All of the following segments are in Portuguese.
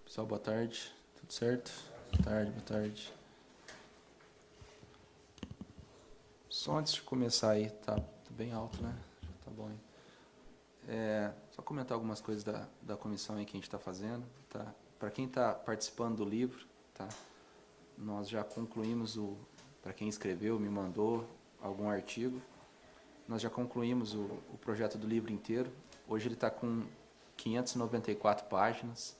Pessoal, boa tarde. Tudo certo? Boa tarde, boa tarde. Só antes de começar aí, tá bem alto, né? Já tá bom aí. Só comentar algumas coisas da comissão aí que a gente está fazendo, tá? Para quem está participando do livro, tá? Nós já concluímos para quem escreveu, me mandou algum artigo, nós já concluímos o projeto do livro inteiro. Hoje ele está com 594 páginas,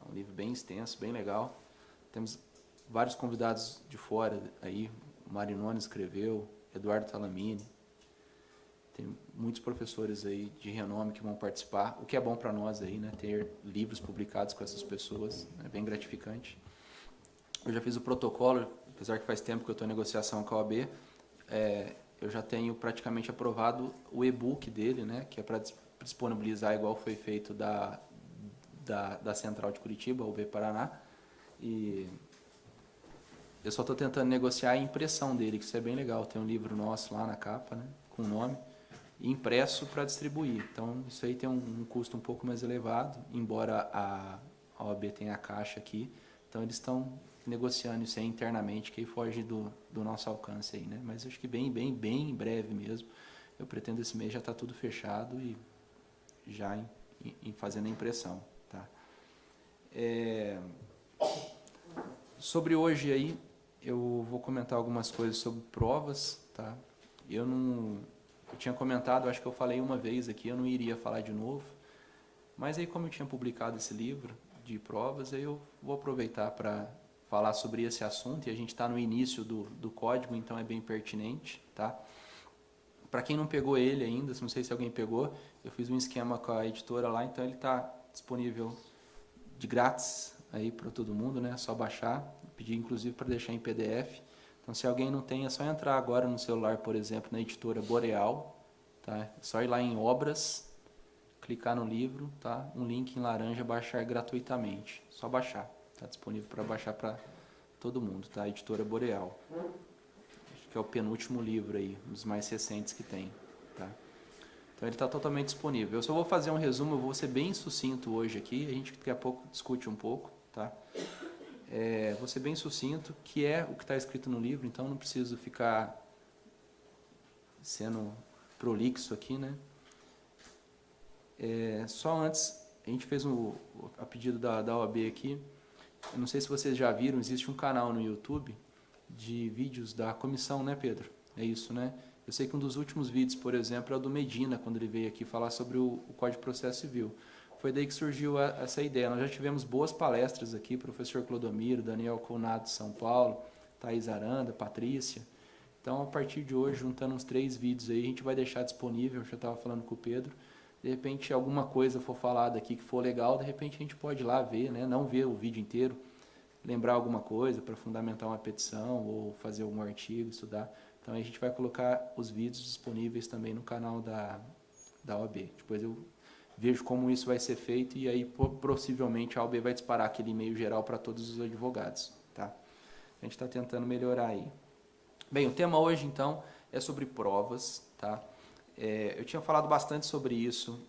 é um livro bem extenso, bem legal. Temos vários convidados de fora aí, o Marinoni escreveu, Eduardo Talamini, tem muitos professores aí de renome que vão participar, o que é bom para nós aí, né, ter livros publicados com essas pessoas, é bem gratificante. Eu já fiz o protocolo, apesar que faz tempo que eu estou em negociação com a OAB, eu já tenho praticamente aprovado o e-book dele, né, que é para disponibilizar igual foi feito da Central de Curitiba, a UB Paraná, e eu só estou tentando negociar a impressão dele, que isso é bem legal, tem um livro nosso lá na capa, né, com o nome, impresso para distribuir, então isso aí tem um custo um pouco mais elevado, embora a OAB tenha a caixa aqui, então eles estão negociando isso aí internamente, que aí foge do nosso alcance aí, né? Mas acho que bem em breve mesmo. Eu pretendo esse mês já está tudo fechado e já em fazendo a impressão, tá? Sobre hoje aí, eu vou comentar algumas coisas sobre provas, tá? Eu tinha comentado, acho que eu falei uma vez aqui, eu não iria falar de novo, mas aí como eu tinha publicado esse livro de provas, aí eu vou aproveitar para falar sobre esse assunto, e a gente está no início do código, então é bem pertinente, tá? Para quem não pegou ele ainda, não sei se alguém pegou, eu fiz um esquema com a editora lá, então ele está disponível de grátis aí para todo mundo, né? É só baixar, pedi inclusive para deixar em PDF. Então se alguém não tem, é só entrar agora no celular, por exemplo, na editora Boreal, tá? É só ir lá em obras, clicar no livro, tá? Um link em laranja, baixar gratuitamente, só baixar. Está disponível para baixar para todo mundo, tá? A editora Boreal. Acho que é o penúltimo livro aí, um dos mais recentes que tem, tá? Então ele está totalmente disponível. Eu só vou fazer um resumo, eu vou ser bem sucinto hoje aqui, a gente daqui a pouco discute um pouco, tá? Vou ser bem sucinto, que é o que está escrito no livro, então não preciso ficar sendo prolixo aqui, né? Só antes, a gente fez a pedido da OAB aqui. Eu não sei se vocês já viram, existe um canal no YouTube de vídeos da comissão, né, Pedro? É isso, né? Eu sei que um dos últimos vídeos, por exemplo, é o do Medina, quando ele veio aqui falar sobre o Código de Processo Civil. Foi daí que surgiu essa ideia. Nós já tivemos boas palestras aqui, professor Clodomiro, Daniel Conado de São Paulo, Thaís Aranda, Patrícia. Então, a partir de hoje, juntando uns 3 vídeos aí, a gente vai deixar disponível, eu já estava falando com o Pedro. De repente, alguma coisa for falada aqui que for legal, de repente a gente pode ir lá ver, né? Não ver o vídeo inteiro, lembrar alguma coisa para fundamentar uma petição ou fazer algum artigo, estudar. Então, a gente vai colocar os vídeos disponíveis também no canal da OAB. Depois eu vejo como isso vai ser feito e aí possivelmente a OAB vai disparar aquele e-mail geral para todos os advogados, tá? A gente está tentando melhorar aí. Bem, o tema hoje, então, é sobre provas, tá? Eu tinha falado bastante sobre isso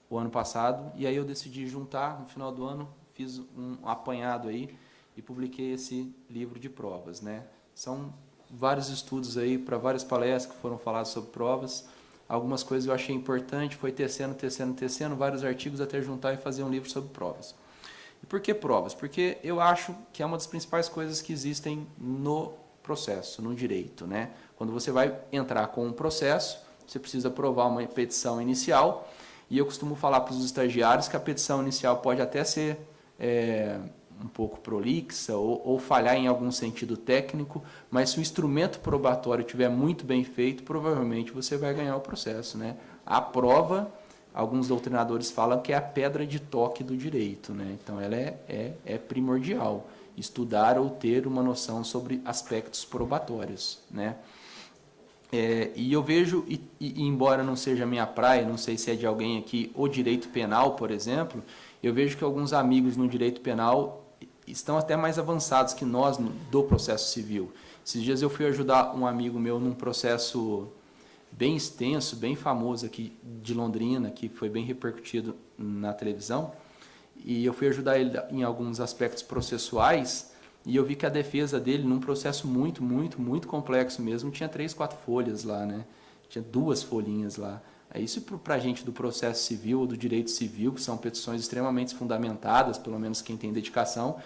o ano passado, e aí eu decidi juntar, no final do ano, fiz um apanhado aí e publiquei esse livro de provas, né? São vários estudos aí para várias palestras que foram faladas sobre provas, algumas coisas eu achei importante, foi tecendo, vários artigos até juntar e fazer um livro sobre provas. E por que provas? Porque eu acho que é uma das principais coisas que existem no processo, no direito, né? Quando você vai entrar com um processo, você precisa aprovar uma petição inicial, e eu costumo falar para os estagiários que a petição inicial pode até ser um pouco prolixa ou falhar em algum sentido técnico, mas se o instrumento probatório estiver muito bem feito, provavelmente você vai ganhar o processo, né? A prova, alguns doutrinadores falam que é a pedra de toque do direito, né? Então ela é primordial, estudar ou ter uma noção sobre aspectos probatórios, né? E eu vejo, embora não seja a minha praia, não sei se é de alguém aqui, o direito penal, por exemplo, eu vejo que alguns amigos no direito penal estão até mais avançados que nós do processo civil. Esses dias eu fui ajudar um amigo meu num processo bem extenso, bem famoso aqui de Londrina, que foi bem repercutido na televisão, e eu fui ajudar ele em alguns aspectos processuais, e eu vi que a defesa dele, num processo muito complexo mesmo, tinha 3, 4 folhas lá, né? Tinha 2 folhinhas lá. Isso para a gente do processo civil ou do direito civil, que são petições extremamente fundamentadas, pelo menos quem tem dedicação.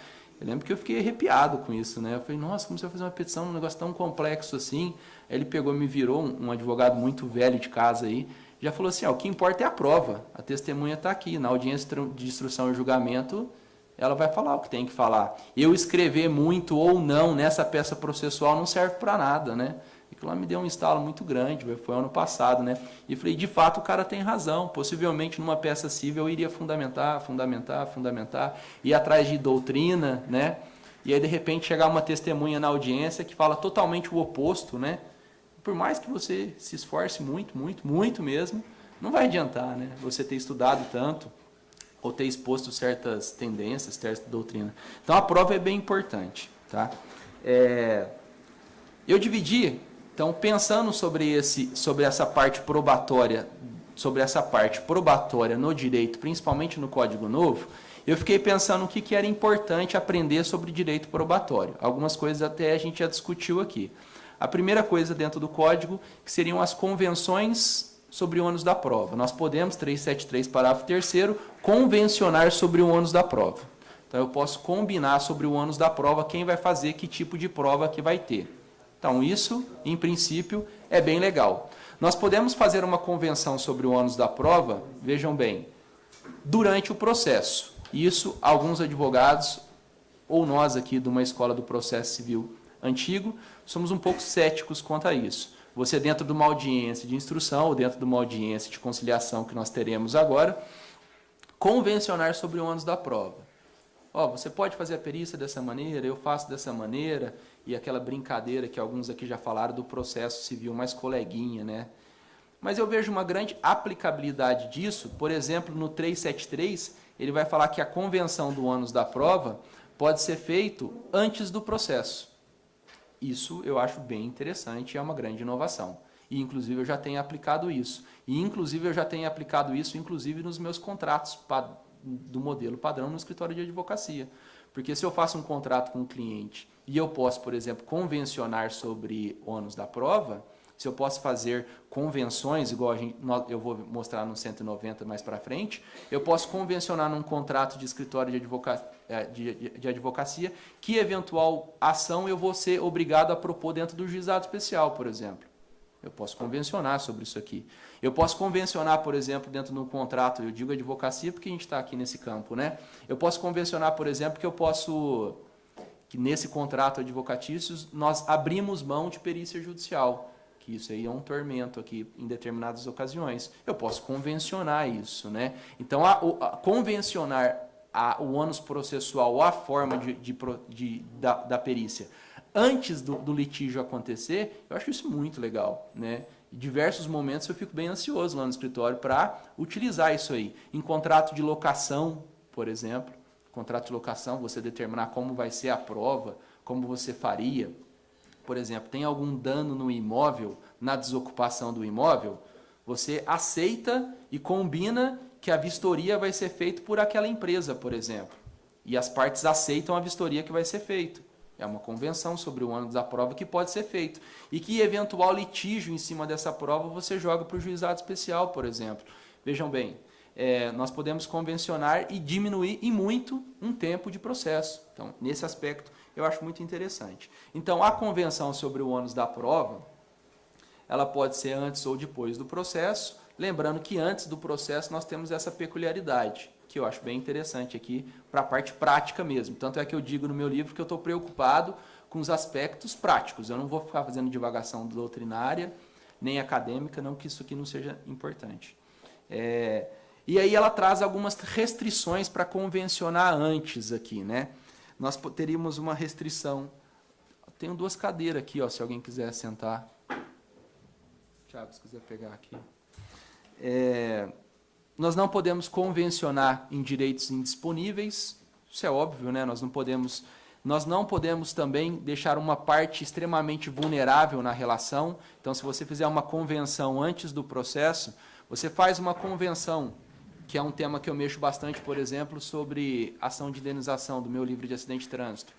Eu lembro que eu fiquei arrepiado com isso, né? Eu falei, nossa, como você vai fazer uma petição num negócio tão complexo assim? Aí ele pegou e me virou, um advogado muito velho de casa aí, já falou assim, o que importa é a prova, a testemunha está aqui, na audiência de instrução e julgamento, ela vai falar o que tem que falar. Eu escrever muito ou não nessa peça processual não serve para nada, né? Aquilo lá me deu um estalo muito grande, foi ano passado, né? E falei, de fato, o cara tem razão. Possivelmente, numa peça civil, eu iria fundamentar, ir atrás de doutrina, né? E aí, de repente, chegar uma testemunha na audiência que fala totalmente o oposto, né? Por mais que você se esforce muito mesmo, não vai adiantar, né? Você ter estudado tanto ou ter exposto certas tendências, certa doutrina. Então, a prova é bem importante, tá? Eu dividi, então, pensando sobre essa parte probatória, no direito, principalmente no Código Novo, eu fiquei pensando o que era importante aprender sobre direito probatório. Algumas coisas até a gente já discutiu aqui. A primeira coisa dentro do Código, que seriam as convenções sobre o ônus da prova. Nós podemos, 373, parágrafo 3º, convencionar sobre o ônus da prova. Então, eu posso combinar sobre o ônus da prova quem vai fazer, que tipo de prova que vai ter. Então, isso, em princípio, é bem legal. Nós podemos fazer uma convenção sobre o ônus da prova, vejam bem, durante o processo. Isso, alguns advogados, ou nós aqui de uma escola do processo civil antigo, somos um pouco céticos quanto a isso. Você dentro de uma audiência de instrução, ou dentro de uma audiência de conciliação que nós teremos agora, convencionar sobre o ônus da prova. Você pode fazer a perícia dessa maneira, eu faço dessa maneira, e aquela brincadeira que alguns aqui já falaram do processo civil mais coleguinha, né? Mas eu vejo uma grande aplicabilidade disso, por exemplo, no 373, ele vai falar que a convenção do ônus da prova pode ser feito antes do processo. Isso eu acho bem interessante e é uma grande inovação. E, inclusive, eu já tenho aplicado isso. Inclusive, nos meus contratos do modelo padrão no escritório de advocacia. Porque se eu faço um contrato com um cliente e eu posso, por exemplo, convencionar sobre ônus da prova, se eu posso fazer convenções, igual eu vou mostrar no 190 mais para frente, eu posso convencionar num contrato de escritório de advocacia que eventual ação eu vou ser obrigado a propor dentro do juizado especial, por exemplo. Eu posso convencionar sobre isso aqui. Eu posso convencionar, por exemplo, dentro de um contrato, eu digo advocacia porque a gente está aqui nesse campo, né? Eu posso convencionar, por exemplo, que nesse contrato advocatício nós abrimos mão de perícia judicial, que isso aí é um tormento aqui em determinadas ocasiões. Eu posso convencionar isso, né? Então, convencionar o ônus processual ou a forma da perícia antes do litígio acontecer, eu acho isso muito legal, né? Em diversos momentos eu fico bem ansioso lá no escritório para utilizar isso aí. Em contrato de locação, por exemplo, contrato de locação, você determinar como vai ser a prova, como você faria. Por exemplo, tem algum dano no imóvel, na desocupação do imóvel, você aceita e combina que a vistoria vai ser feita por aquela empresa, por exemplo. E as partes aceitam a vistoria que vai ser feita. É uma convenção sobre o ônus da prova que pode ser feito. E que eventual litígio em cima dessa prova você joga para o juizado especial, por exemplo. Vejam bem, nós podemos convencionar e diminuir em muito um tempo de processo. Então, nesse aspecto, eu acho muito interessante. Então, a convenção sobre o ônus da prova, ela pode ser antes ou depois do processo, lembrando que antes do processo nós temos essa peculiaridade, que eu acho bem interessante aqui para a parte prática mesmo. Tanto é que eu digo no meu livro que eu estou preocupado com os aspectos práticos. Eu não vou ficar fazendo divagação doutrinária, nem acadêmica, não que isso aqui não seja importante. E aí ela traz algumas restrições para convencionar antes aqui, né? Nós teríamos uma restrição. Tenho 2 cadeiras aqui, se alguém quiser sentar. Tiago, se quiser pegar aqui. Nós não podemos convencionar em direitos indisponíveis, isso é óbvio, né? Nós não podemos também deixar uma parte extremamente vulnerável na relação. Então, se você fizer uma convenção antes do processo, você faz uma convenção que é um tema que eu mexo bastante, por exemplo, sobre ação de indenização do meu livro de acidente de trânsito.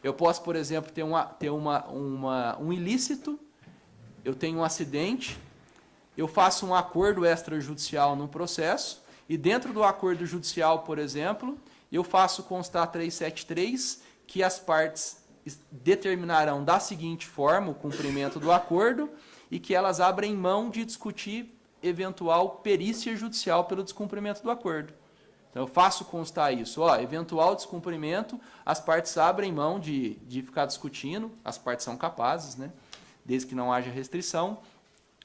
Eu posso, por exemplo, ter um ilícito, eu tenho um acidente, eu faço um acordo extrajudicial no processo, e dentro do acordo judicial, por exemplo, eu faço constar 373, que as partes determinarão da seguinte forma o cumprimento do acordo, e que elas abrem mão de discutir eventual perícia judicial pelo descumprimento do acordo. Então, eu faço constar isso. Eventual descumprimento, as partes abrem mão de ficar discutindo, as partes são capazes, né? Desde que não haja restrição,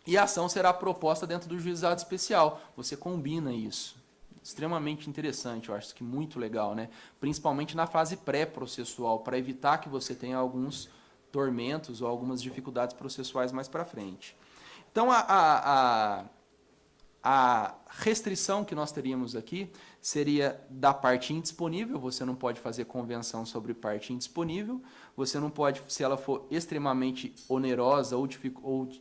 e a ação será proposta dentro do juizado especial. Você combina isso. Extremamente interessante, eu acho que muito legal, né? Principalmente na fase pré-processual, para evitar que você tenha alguns tormentos ou algumas dificuldades processuais mais para frente. Então, a restrição que nós teríamos aqui seria da parte indisponível, você não pode fazer convenção sobre parte indisponível, você não pode, se ela for extremamente onerosa ou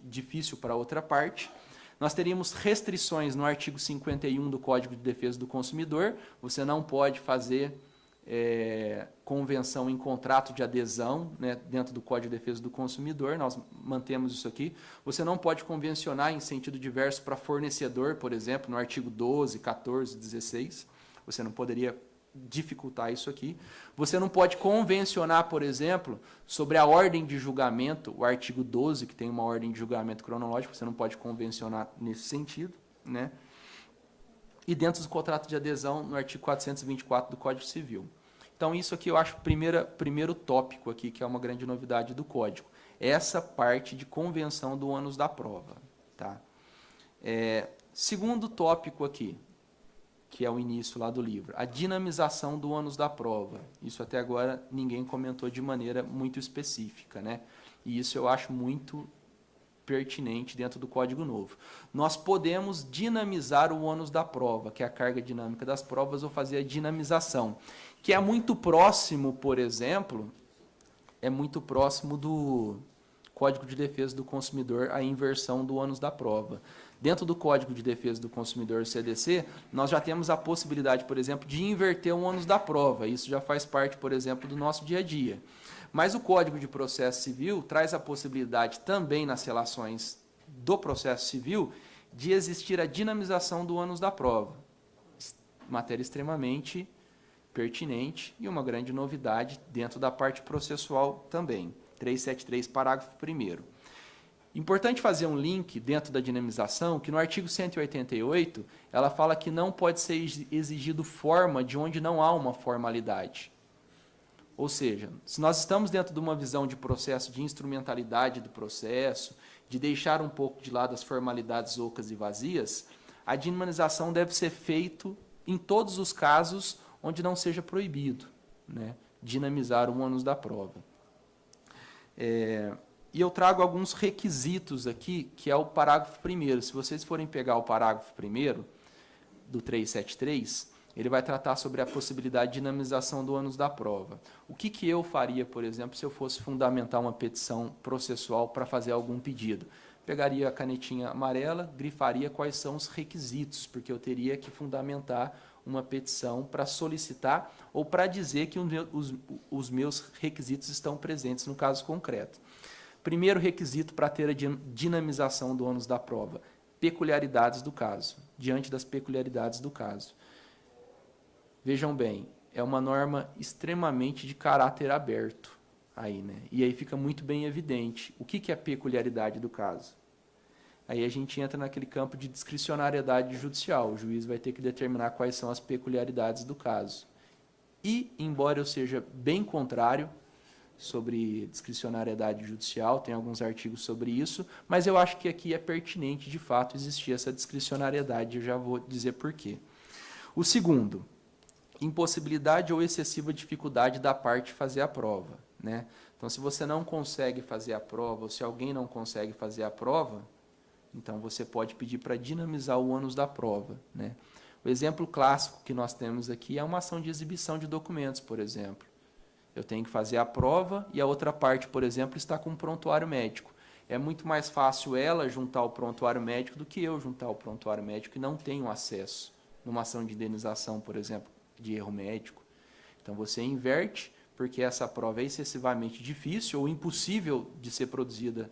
difícil para outra parte. Nós teríamos restrições no artigo 51 do Código de Defesa do Consumidor, você não pode fazer convenção em contrato de adesão, né, dentro do Código de Defesa do Consumidor, nós mantemos isso aqui. Você não pode convencionar em sentido diverso para fornecedor, por exemplo, no artigo 12, 14, 16, você não poderia dificultar isso aqui. Você não pode convencionar, por exemplo, sobre a ordem de julgamento, o artigo 12, que tem uma ordem de julgamento cronológico, você não pode convencionar nesse sentido, né? E dentro do contrato de adesão, no artigo 424 do Código Civil. Então, isso aqui eu acho primeiro tópico aqui, que é uma grande novidade do Código. Essa parte de convenção do ônus da prova. Tá? Segundo tópico aqui, que é o início lá do livro, a dinamização do ônus da prova. Isso até agora ninguém comentou de maneira muito específica, né? E isso eu acho muito pertinente dentro do Código Novo. Nós podemos dinamizar o ônus da prova, que é a carga dinâmica das provas, ou fazer a dinamização, que é muito próximo, por exemplo, é muito próximo do Código de Defesa do Consumidor, a inversão do ônus da prova. Dentro do Código de Defesa do Consumidor, CDC, nós já temos a possibilidade, por exemplo, de inverter o ônus da prova. Isso já faz parte, por exemplo, do nosso dia a dia. Mas o Código de Processo Civil traz a possibilidade também nas relações do processo civil de existir a dinamização do ônus da prova. Matéria extremamente pertinente e uma grande novidade dentro da parte processual também. 373, parágrafo 1º. Importante fazer um link dentro da dinamização, que no artigo 188, ela fala que não pode ser exigido forma de onde não há uma formalidade. Ou seja, se nós estamos dentro de uma visão de processo, de instrumentalidade do processo, de deixar um pouco de lado as formalidades ocas e vazias, a dinamização deve ser feita em todos os casos onde não seja proibido, né, dinamizar o ônus da prova. E eu trago alguns requisitos aqui, que é o parágrafo 1º. Se vocês forem pegar o parágrafo 1º do 373, ele vai tratar sobre a possibilidade de dinamização do ônus da prova. O que eu faria, por exemplo, se eu fosse fundamentar uma petição processual para fazer algum pedido? Pegaria a canetinha amarela, grifaria quais são os requisitos, porque eu teria que fundamentar uma petição para solicitar ou para dizer que os meus requisitos estão presentes no caso concreto. Primeiro requisito para ter a dinamização do ônus da prova: peculiaridades do caso, diante das peculiaridades do caso. Vejam bem, é uma norma extremamente de caráter aberto, aí, né? E aí fica muito bem evidente o que é a peculiaridade do caso. Aí a gente entra naquele campo de discricionariedade judicial, o juiz vai ter que determinar quais são as peculiaridades do caso. E, embora eu seja bem contrário sobre discricionariedade judicial, tem alguns artigos sobre isso, mas eu acho que aqui é pertinente, de fato, existir essa discricionariedade, eu já vou dizer por quê. O segundo, impossibilidade ou excessiva dificuldade da parte fazer a prova, né? Então, se você não consegue fazer a prova, ou se alguém não consegue fazer a prova, então você pode pedir para dinamizar o ônus da prova, né? O exemplo clássico que nós temos aqui é uma ação de exibição de documentos, por exemplo. Eu tenho que fazer a prova e a outra parte, por exemplo, está com um prontuário médico. É muito mais fácil ela juntar o prontuário médico do que eu juntar o prontuário médico e não tenho acesso, numa ação de indenização, por exemplo, de erro médico. Então você inverte, porque essa prova é excessivamente difícil ou impossível de ser produzida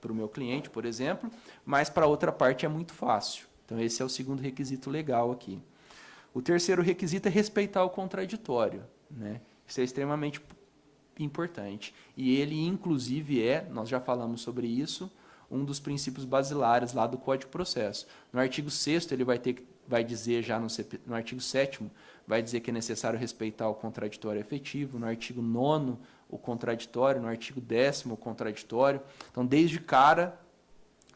para o meu cliente, por exemplo, mas para a outra parte é muito fácil. Então esse é o segundo requisito legal aqui. O terceiro requisito é respeitar o contraditório, né? Isso é extremamente importante. E ele, inclusive, nós já falamos sobre isso, um dos princípios basilares lá do Código de Processo. No artigo 6º, ele vai dizer já no artigo 7º, vai dizer que é necessário respeitar o contraditório efetivo, no artigo 9º, o contraditório, no artigo 10º, o contraditório. Então, desde cara,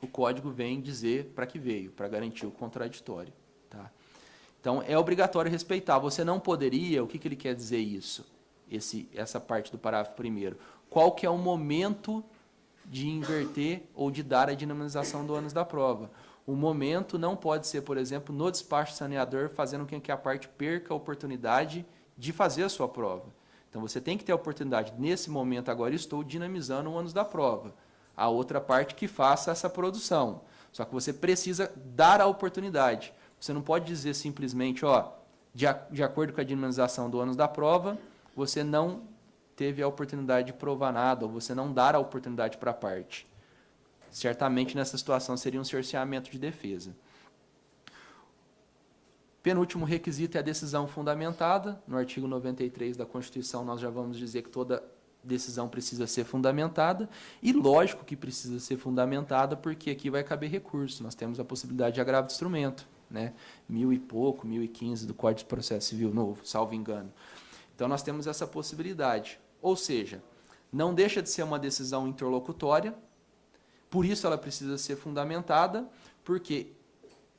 o Código vem dizer para que veio, para garantir o contraditório. Tá? Então, é obrigatório respeitar. Você não poderia, o que ele quer dizer isso? Essa parte do parágrafo primeiro. Qual que é o momento de inverter ou de dar a dinamização do ônus da prova? O momento não pode ser, por exemplo, no despacho saneador, fazendo com que a parte perca a oportunidade de fazer a sua prova. Então, você tem que ter a oportunidade, nesse momento agora estou dinamizando o ônus da prova. A outra parte que faça essa produção. Só que você precisa dar a oportunidade. Você não pode dizer simplesmente, de acordo com a dinamização do ônus da prova, você não teve a oportunidade de provar nada, ou você não dar a oportunidade para a parte. Certamente, nessa situação, seria um cerceamento de defesa. Penúltimo requisito é a decisão fundamentada. No artigo 93 da Constituição, nós já vamos dizer que toda decisão precisa ser fundamentada, e lógico que precisa ser fundamentada, porque aqui vai caber recurso. Nós temos a possibilidade de agravo de instrumento, né? 1000 e pouco, 1015 do Código de Processo Civil novo, salvo engano. Então, nós temos essa possibilidade. Ou seja, não deixa de ser uma decisão interlocutória, por isso ela precisa ser fundamentada, porque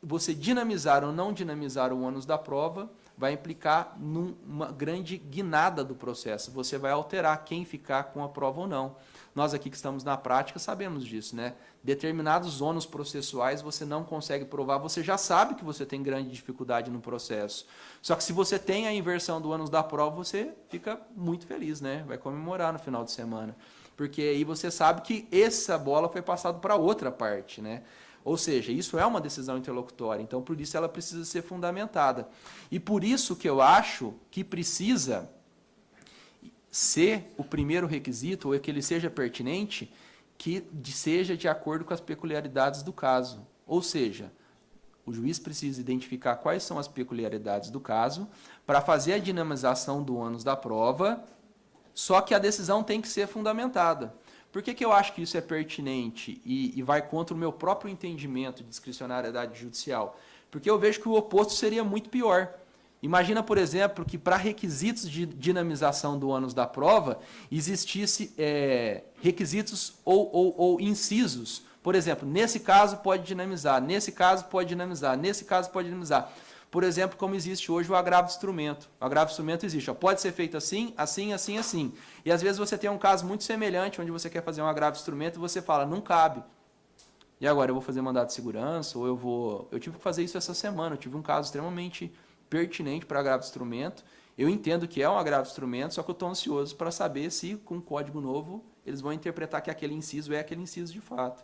você dinamizar ou não dinamizar o ônus da prova vai implicar numa grande guinada do processo. Você vai alterar quem ficar com a prova ou não. Nós aqui que estamos na prática sabemos disso, né? Determinados ônus processuais você não consegue provar, você já sabe que você tem grande dificuldade no processo. Só que se você tem a inversão do ônus da prova, você fica muito feliz, né? Vai comemorar no final de semana. Porque aí você sabe que essa bola foi passada para outra parte, né? Ou seja, isso é uma decisão interlocutória, então por isso ela precisa ser fundamentada. E por isso que eu acho que precisa ser o primeiro requisito, ou que ele seja pertinente, que seja de acordo com as peculiaridades do caso. Ou seja, o juiz precisa identificar quais são as peculiaridades do caso para fazer a dinamização do ônus da prova, só que a decisão tem que ser fundamentada. Por que eu acho que isso é pertinente e vai contra o meu próprio entendimento de discricionariedade judicial? Porque eu vejo que o oposto seria muito pior. Imagina, por exemplo, que para requisitos de dinamização do ônus da prova, existisse requisitos ou incisos. Por exemplo, nesse caso pode dinamizar, nesse caso pode dinamizar, nesse caso pode dinamizar. Por exemplo, como existe hoje o agravo de instrumento. O agravo de instrumento existe, pode ser feito assim, assim, assim, assim. E às vezes você tem um caso muito semelhante, onde você quer fazer um agravo de instrumento e você fala, não cabe. E agora eu vou fazer mandado de segurança, ou eu tive que fazer isso essa semana, eu tive um caso extremamente pertinente para agravo de instrumento. Eu entendo que é um agravo de instrumento, só que eu estou ansioso para saber se, com um código novo, eles vão interpretar que aquele inciso é aquele inciso de fato.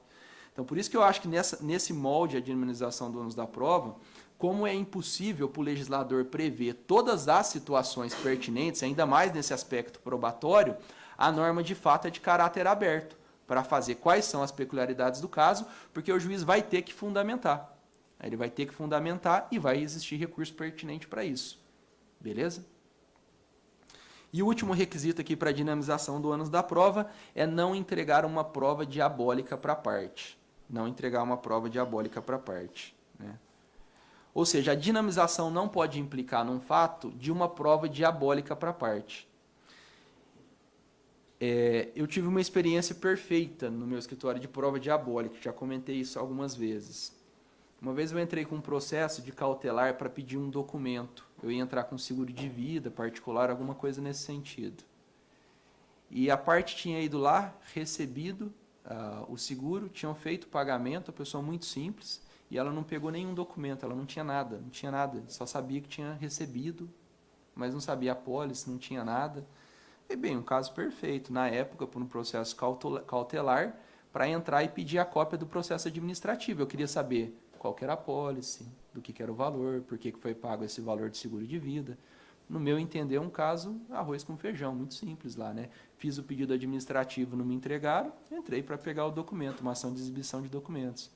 Então, por isso que eu acho que nesse molde, a dinamização do ônus da prova, como é impossível para o legislador prever todas as situações pertinentes, ainda mais nesse aspecto probatório, a norma de fato é de caráter aberto, para fazer quais são as peculiaridades do caso, porque o juiz vai ter que fundamentar. Ele vai ter que fundamentar e vai existir recurso pertinente para isso. Beleza? E o último requisito aqui para a dinamização do ônus da prova é não entregar uma prova diabólica para a parte. Não entregar uma prova diabólica para a parte, né? Ou seja, a dinamização não pode implicar num fato de uma prova diabólica para a parte. Eu tive uma experiência perfeita no meu escritório de prova diabólica, já comentei isso algumas vezes. Uma vez eu entrei com um processo de cautelar para pedir um documento. Eu ia entrar com seguro de vida particular, alguma coisa nesse sentido. E a parte tinha ido lá, recebido o seguro, tinham feito o pagamento, a pessoa muito simples, e ela não pegou nenhum documento, ela não tinha nada, só sabia que tinha recebido, mas não sabia a pólice, não tinha nada. E bem, um caso perfeito, na época, por um processo cautelar, para entrar e pedir a cópia do processo administrativo. Eu queria saber qual que era a pólice, do que era o valor, por que foi pago esse valor de seguro de vida. No meu entender, é um caso arroz com feijão, muito simples lá, né? Fiz o pedido administrativo, não me entregaram, entrei para pegar o documento, uma ação de exibição de documentos.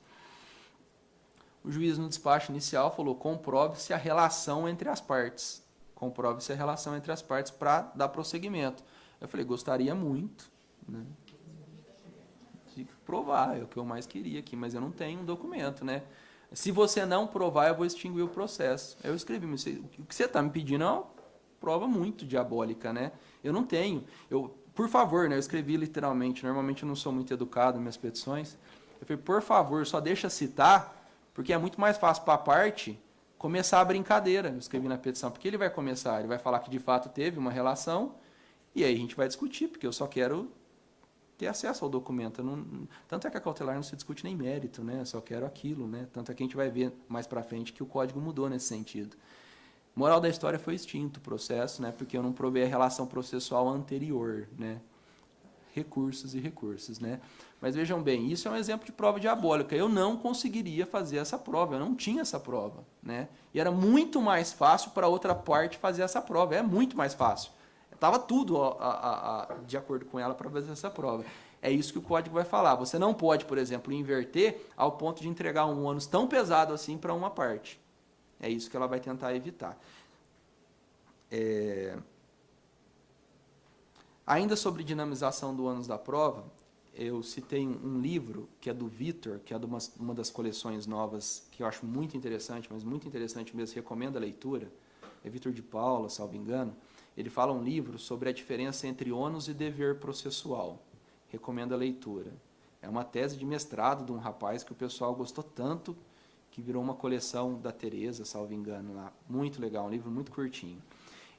O juiz, no despacho inicial, falou: comprove-se a relação entre as partes. Comprove-se a relação entre as partes para dar prosseguimento. Eu falei: gostaria muito, né, de provar, é o que eu mais queria aqui, mas eu não tenho um documento, né? Se você não provar, eu vou extinguir o processo. Eu escrevi: o que você está me pedindo é uma prova muito diabólica, né? Eu não tenho. Por favor, né? Eu escrevi literalmente. Normalmente eu não sou muito educado nas minhas petições. Eu falei: por favor, só deixa citar, porque é muito mais fácil para a parte começar a brincadeira. Eu escrevi na petição, porque ele vai começar, ele vai falar que de fato teve uma relação, e aí a gente vai discutir, porque eu só quero ter acesso ao documento. Tanto é que a cautelar não se discute nem mérito, né? Eu só quero aquilo, né? Tanto é que a gente vai ver mais para frente que o código mudou nesse sentido. Moral da história, foi extinto o processo, né? Porque eu não provei a relação processual anterior, né? Recursos e recursos, né? Mas vejam bem, isso é um exemplo de prova diabólica. Eu não conseguiria fazer essa prova, eu não tinha essa prova, né? E era muito mais fácil para a outra parte fazer essa prova, é muito mais fácil. Estava tudo de acordo com ela para fazer essa prova. É isso que o código vai falar. Você não pode, por exemplo, inverter ao ponto de entregar um ônus tão pesado assim para uma parte. É isso que ela vai tentar evitar. Ainda sobre dinamização do ônus da prova, eu citei um livro que é do Vitor, que é de uma das coleções novas, que eu acho muito interessante, mas muito interessante mesmo, recomendo a leitura. É Vitor de Paula, salvo engano. Ele fala um livro sobre a diferença entre ônus e dever processual. Recomendo a leitura. É uma tese de mestrado de um rapaz que o pessoal gostou tanto, que virou uma coleção da Teresa, salvo engano, lá. Muito legal, um livro muito curtinho.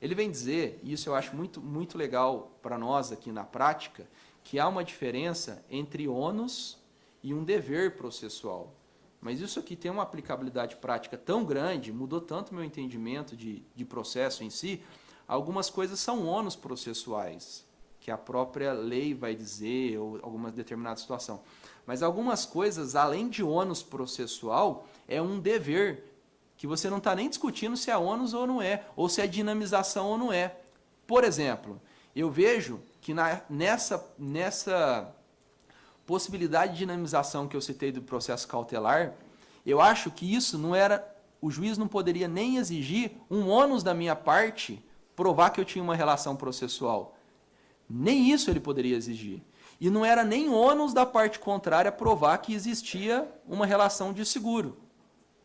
Ele vem dizer, e isso eu acho muito, muito legal para nós aqui na prática, que há uma diferença entre ônus e um dever processual. Mas isso aqui tem uma aplicabilidade prática tão grande, mudou tanto meu entendimento de processo em si. Algumas coisas são ônus processuais, que a própria lei vai dizer, ou alguma determinada situação. Mas algumas coisas, além de ônus processual, é um dever, que você não está nem discutindo se é ônus ou não é, ou se é dinamização ou não é. Por exemplo, eu vejo que nessa possibilidade de dinamização que eu citei do processo cautelar, eu acho que isso não era, o juiz não poderia nem exigir um ônus da minha parte provar que eu tinha uma relação processual. Nem isso ele poderia exigir. E não era nem ônus da parte contrária provar que existia uma relação de seguro.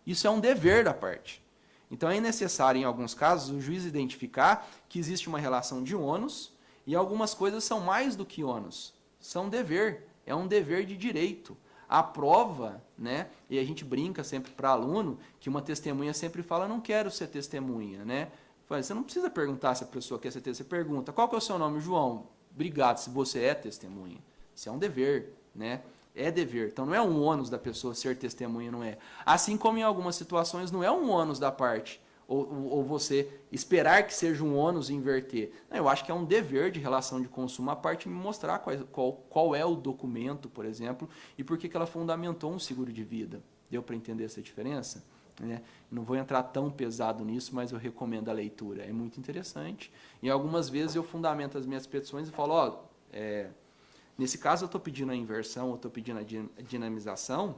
Isso é um dever da parte. Então é necessário, em alguns casos, o juiz identificar que existe uma relação de ônus e algumas coisas são mais do que ônus. São dever. É um dever de direito. A prova, né? E a gente brinca sempre para aluno que uma testemunha sempre fala: não quero ser testemunha, né? Você não precisa perguntar se a pessoa quer ser testemunha. Você pergunta: qual que é o seu nome? João. Obrigado, se você é testemunha. Isso é um dever, né? É dever. Então não é um ônus da pessoa ser testemunha, não é. Assim como em algumas situações não é um ônus da parte, ou você esperar que seja um ônus e inverter. Não, eu acho que é um dever de relação de consumo a parte me mostrar qual é o documento, por exemplo, e por que ela fundamentou um seguro de vida. Deu para entender essa diferença? Né? Não vou entrar tão pesado nisso, mas eu recomendo a leitura. É muito interessante. E algumas vezes eu fundamento as minhas petições e falo: nesse caso eu estou pedindo a inversão, eu estou pedindo a dinamização,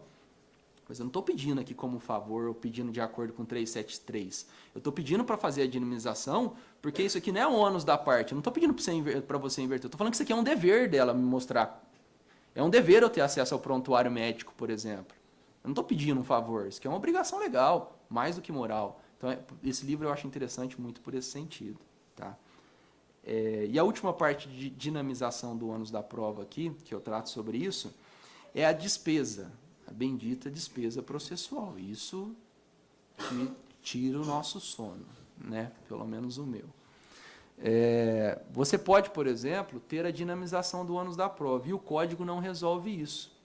mas eu não estou pedindo aqui como favor ou pedindo de acordo com 373. Eu estou pedindo para fazer a dinamização porque isso aqui não é um ônus da parte. Eu não estou pedindo para você inverter. Eu estou falando que isso aqui é um dever dela me mostrar. É um dever eu ter acesso ao prontuário médico, por exemplo. Eu não estou pedindo um favor. Isso aqui é uma obrigação legal, mais do que moral. Então, esse livro eu acho interessante muito por esse sentido. Tá? E a última parte de dinamização do ônus da prova aqui, que eu trato sobre isso, é a despesa. A bendita despesa processual. Isso que tira o nosso sono, né? Pelo menos o meu. Você pode, por exemplo, ter a dinamização do ônus da prova, e o código não resolve isso.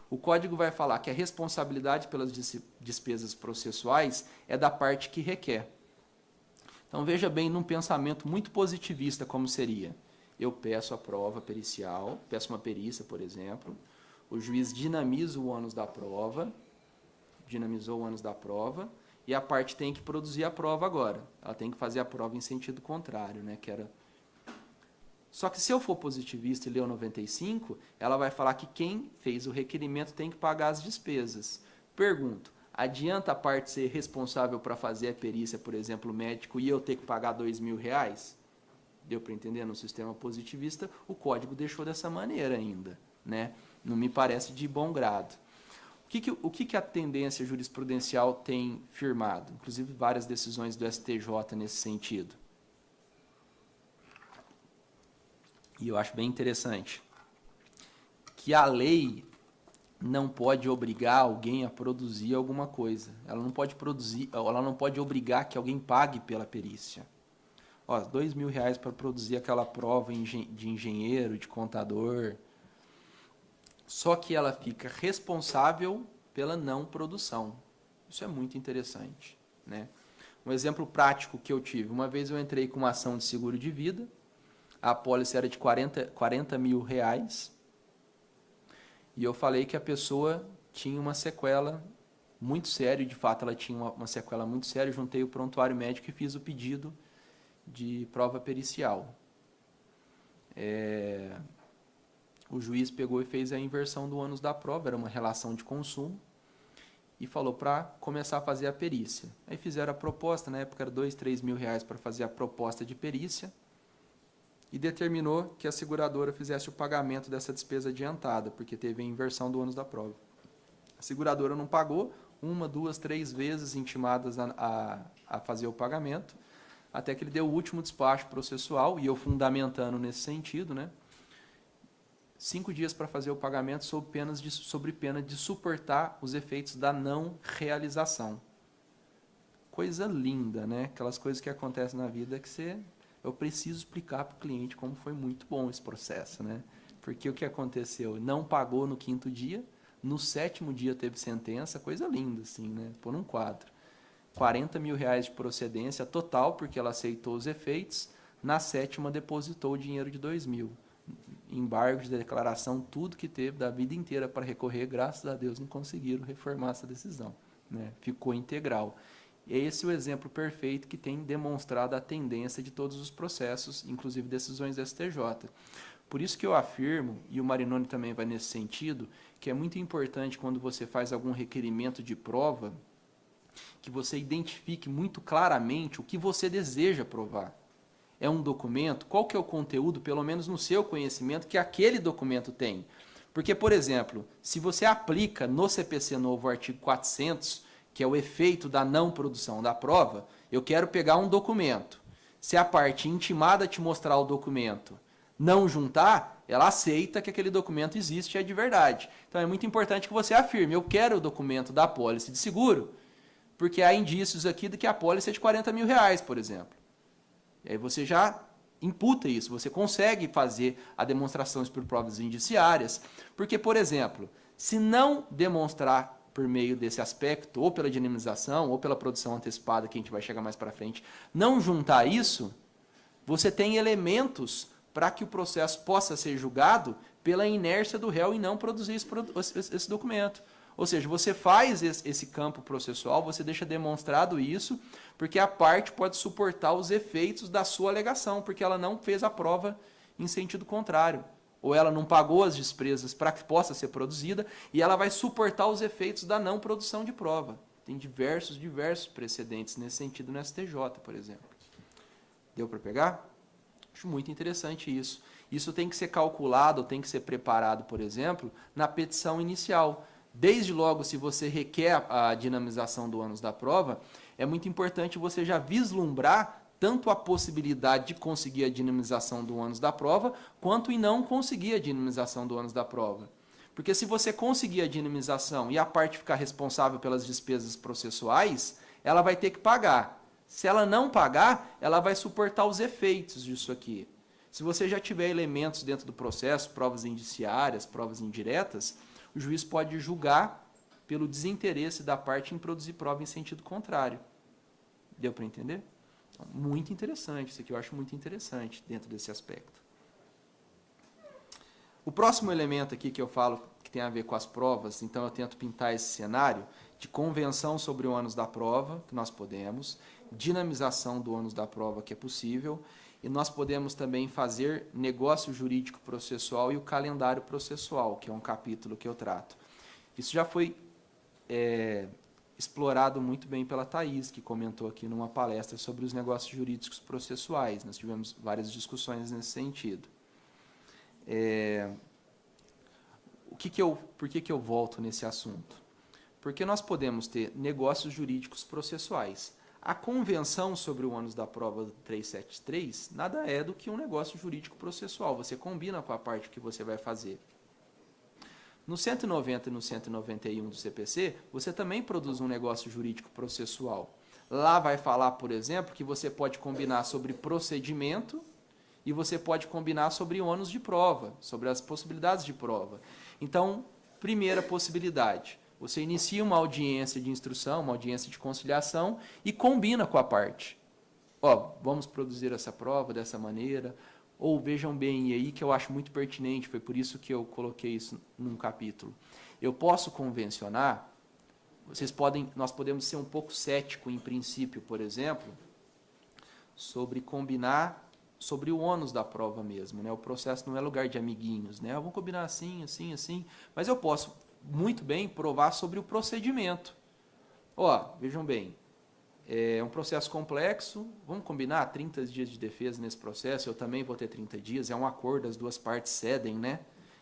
O código vai falar que a responsabilidade pelas despesas processuais é da parte que requer. Então, veja bem, num pensamento muito positivista, como seria: eu peço a prova pericial, peço uma perícia, por exemplo, o juiz dinamiza o ônus da prova, dinamizou o ônus da prova, e a parte tem que produzir a prova agora. Ela tem que fazer a prova em sentido contrário, né? Que era... Só que se eu for positivista e ler o 95, ela vai falar que quem fez o requerimento tem que pagar as despesas. Pergunto, adianta a parte ser responsável para fazer a perícia, por exemplo, médico, e eu ter que pagar R$2.000? Deu para entender? No sistema positivista, o código deixou dessa maneira ainda, né? Não me parece de bom grado. O que a tendência jurisprudencial tem firmado? Inclusive várias decisões do STJ nesse sentido. E eu acho bem interessante que a lei não pode obrigar alguém a produzir alguma coisa. Ela não pode produzir, ela não pode obrigar que alguém pague pela perícia. Ó, R$2.000 para produzir aquela prova de engenheiro, de contador. Só que ela fica responsável pela não produção. Isso é muito interessante, né? Um exemplo prático que eu tive. Uma vez eu entrei com uma ação de seguro de vida. A apólice era de R$40.000. E eu falei que a pessoa tinha uma sequela muito séria. De fato, ela tinha uma sequela muito séria. Eu juntei o prontuário médico e fiz o pedido de prova pericial. O juiz pegou e fez a inversão do ônus da prova. Era uma relação de consumo. E falou para começar a fazer a perícia. Aí fizeram a proposta. Na época era R$2.000, R$3.000 para fazer a proposta de perícia. E determinou que a seguradora fizesse o pagamento dessa despesa adiantada, porque teve a inversão do ônus da prova. A seguradora não pagou, 1, 2, 3 vezes intimadas a fazer o pagamento, até que ele deu o último despacho processual, e eu fundamentando nesse sentido, né? 5 dias para fazer o pagamento sobre pena de suportar os efeitos da não realização. Coisa linda, né? Aquelas coisas que acontecem na vida que eu preciso explicar para o cliente como foi muito bom esse processo, né? Porque o que aconteceu? Não pagou no 5º dia, no 7º dia teve sentença, coisa linda, assim, né? Por um quadro. R$40.000 de procedência total, porque ela aceitou os efeitos. Na 7ª depositou o dinheiro de R$2.000. Embargo de declaração, tudo que teve da vida inteira para recorrer, graças a Deus não conseguiram reformar essa decisão, né? Ficou integral. Esse é o exemplo perfeito que tem demonstrado a tendência de todos os processos, inclusive decisões do STJ. Por isso que eu afirmo, e o Marinoni também vai nesse sentido, que é muito importante quando você faz algum requerimento de prova, que você identifique muito claramente o que você deseja provar. É um documento? Qual que é o conteúdo, pelo menos no seu conhecimento, que aquele documento tem? Porque, por exemplo, se você aplica no CPC novo o artigo 400, que é o efeito da não produção da prova, eu quero pegar um documento. Se a parte intimada te mostrar o documento não juntar, ela aceita que aquele documento existe e é de verdade. Então é muito importante que você afirme, eu quero o documento da apólice de seguro, porque há indícios aqui de que a apólice é de R$40.000, por exemplo. E aí você já imputa isso, você consegue fazer a demonstração por provas indiciárias, porque, por exemplo, se não demonstrar por meio desse aspecto, ou pela dinamização, ou pela produção antecipada, que a gente vai chegar mais para frente, não juntar isso, você tem elementos para que o processo possa ser julgado pela inércia do réu em não produzir esse documento. Ou seja, você faz esse campo processual, você deixa demonstrado isso, porque a parte pode suportar os efeitos da sua alegação, porque ela não fez a prova em sentido contrário. Ou ela não pagou as despesas para que possa ser produzida, e ela vai suportar os efeitos da não produção de prova. Tem diversos precedentes nesse sentido no STJ, por exemplo. Deu para pegar? Acho muito interessante isso. Isso tem que ser calculado, tem que ser preparado, por exemplo, na petição inicial. Desde logo, se você requer a dinamização do ônus da prova, é muito importante você já vislumbrar tanto a possibilidade de conseguir a dinamização do ônus da prova, quanto em não conseguir a dinamização do ônus da prova. Porque se você conseguir a dinamização e a parte ficar responsável pelas despesas processuais, ela vai ter que pagar. Se ela não pagar, ela vai suportar os efeitos disso aqui. Se você já tiver elementos dentro do processo, provas indiciárias, provas indiretas, o juiz pode julgar pelo desinteresse da parte em produzir prova em sentido contrário. Deu para entender? Muito interessante, isso aqui eu acho muito interessante dentro desse aspecto. O próximo elemento aqui que eu falo que tem a ver com as provas, então eu tento pintar esse cenário de convenção sobre o ônus da prova, que nós podemos, dinamização do ônus da prova, que é possível, e nós podemos também fazer negócio jurídico processual e o calendário processual, que é um capítulo que eu trato. Isso já foi explorado muito bem pela Thaís, que comentou aqui numa palestra sobre os negócios jurídicos processuais. Nós tivemos várias discussões nesse sentido. Por que eu volto nesse assunto? Porque nós podemos ter negócios jurídicos processuais. A convenção sobre o ônus da prova do 373 nada é do que um negócio jurídico processual. Você combina com a parte que você vai fazer. No 190 e no 191 do CPC, você também produz um negócio jurídico processual. Lá vai falar, por exemplo, que você pode combinar sobre procedimento e você pode combinar sobre ônus de prova, sobre as possibilidades de prova. Então, primeira possibilidade, você inicia uma audiência de instrução, uma audiência de conciliação e combina com a parte. Vamos produzir essa prova dessa maneira. Ou vejam bem, e aí que eu acho muito pertinente, foi por isso que eu coloquei isso num capítulo. Eu posso convencionar, nós podemos ser um pouco cético em princípio, por exemplo, sobre combinar sobre o ônus da prova mesmo, né? O processo não é lugar de amiguinhos, né? Vamos combinar assim, assim, assim, mas eu posso muito bem provar sobre o procedimento. Vejam bem, é um processo complexo, vamos combinar 30 dias de defesa nesse processo, eu também vou ter 30 dias, é um acordo, as duas partes cedem, né?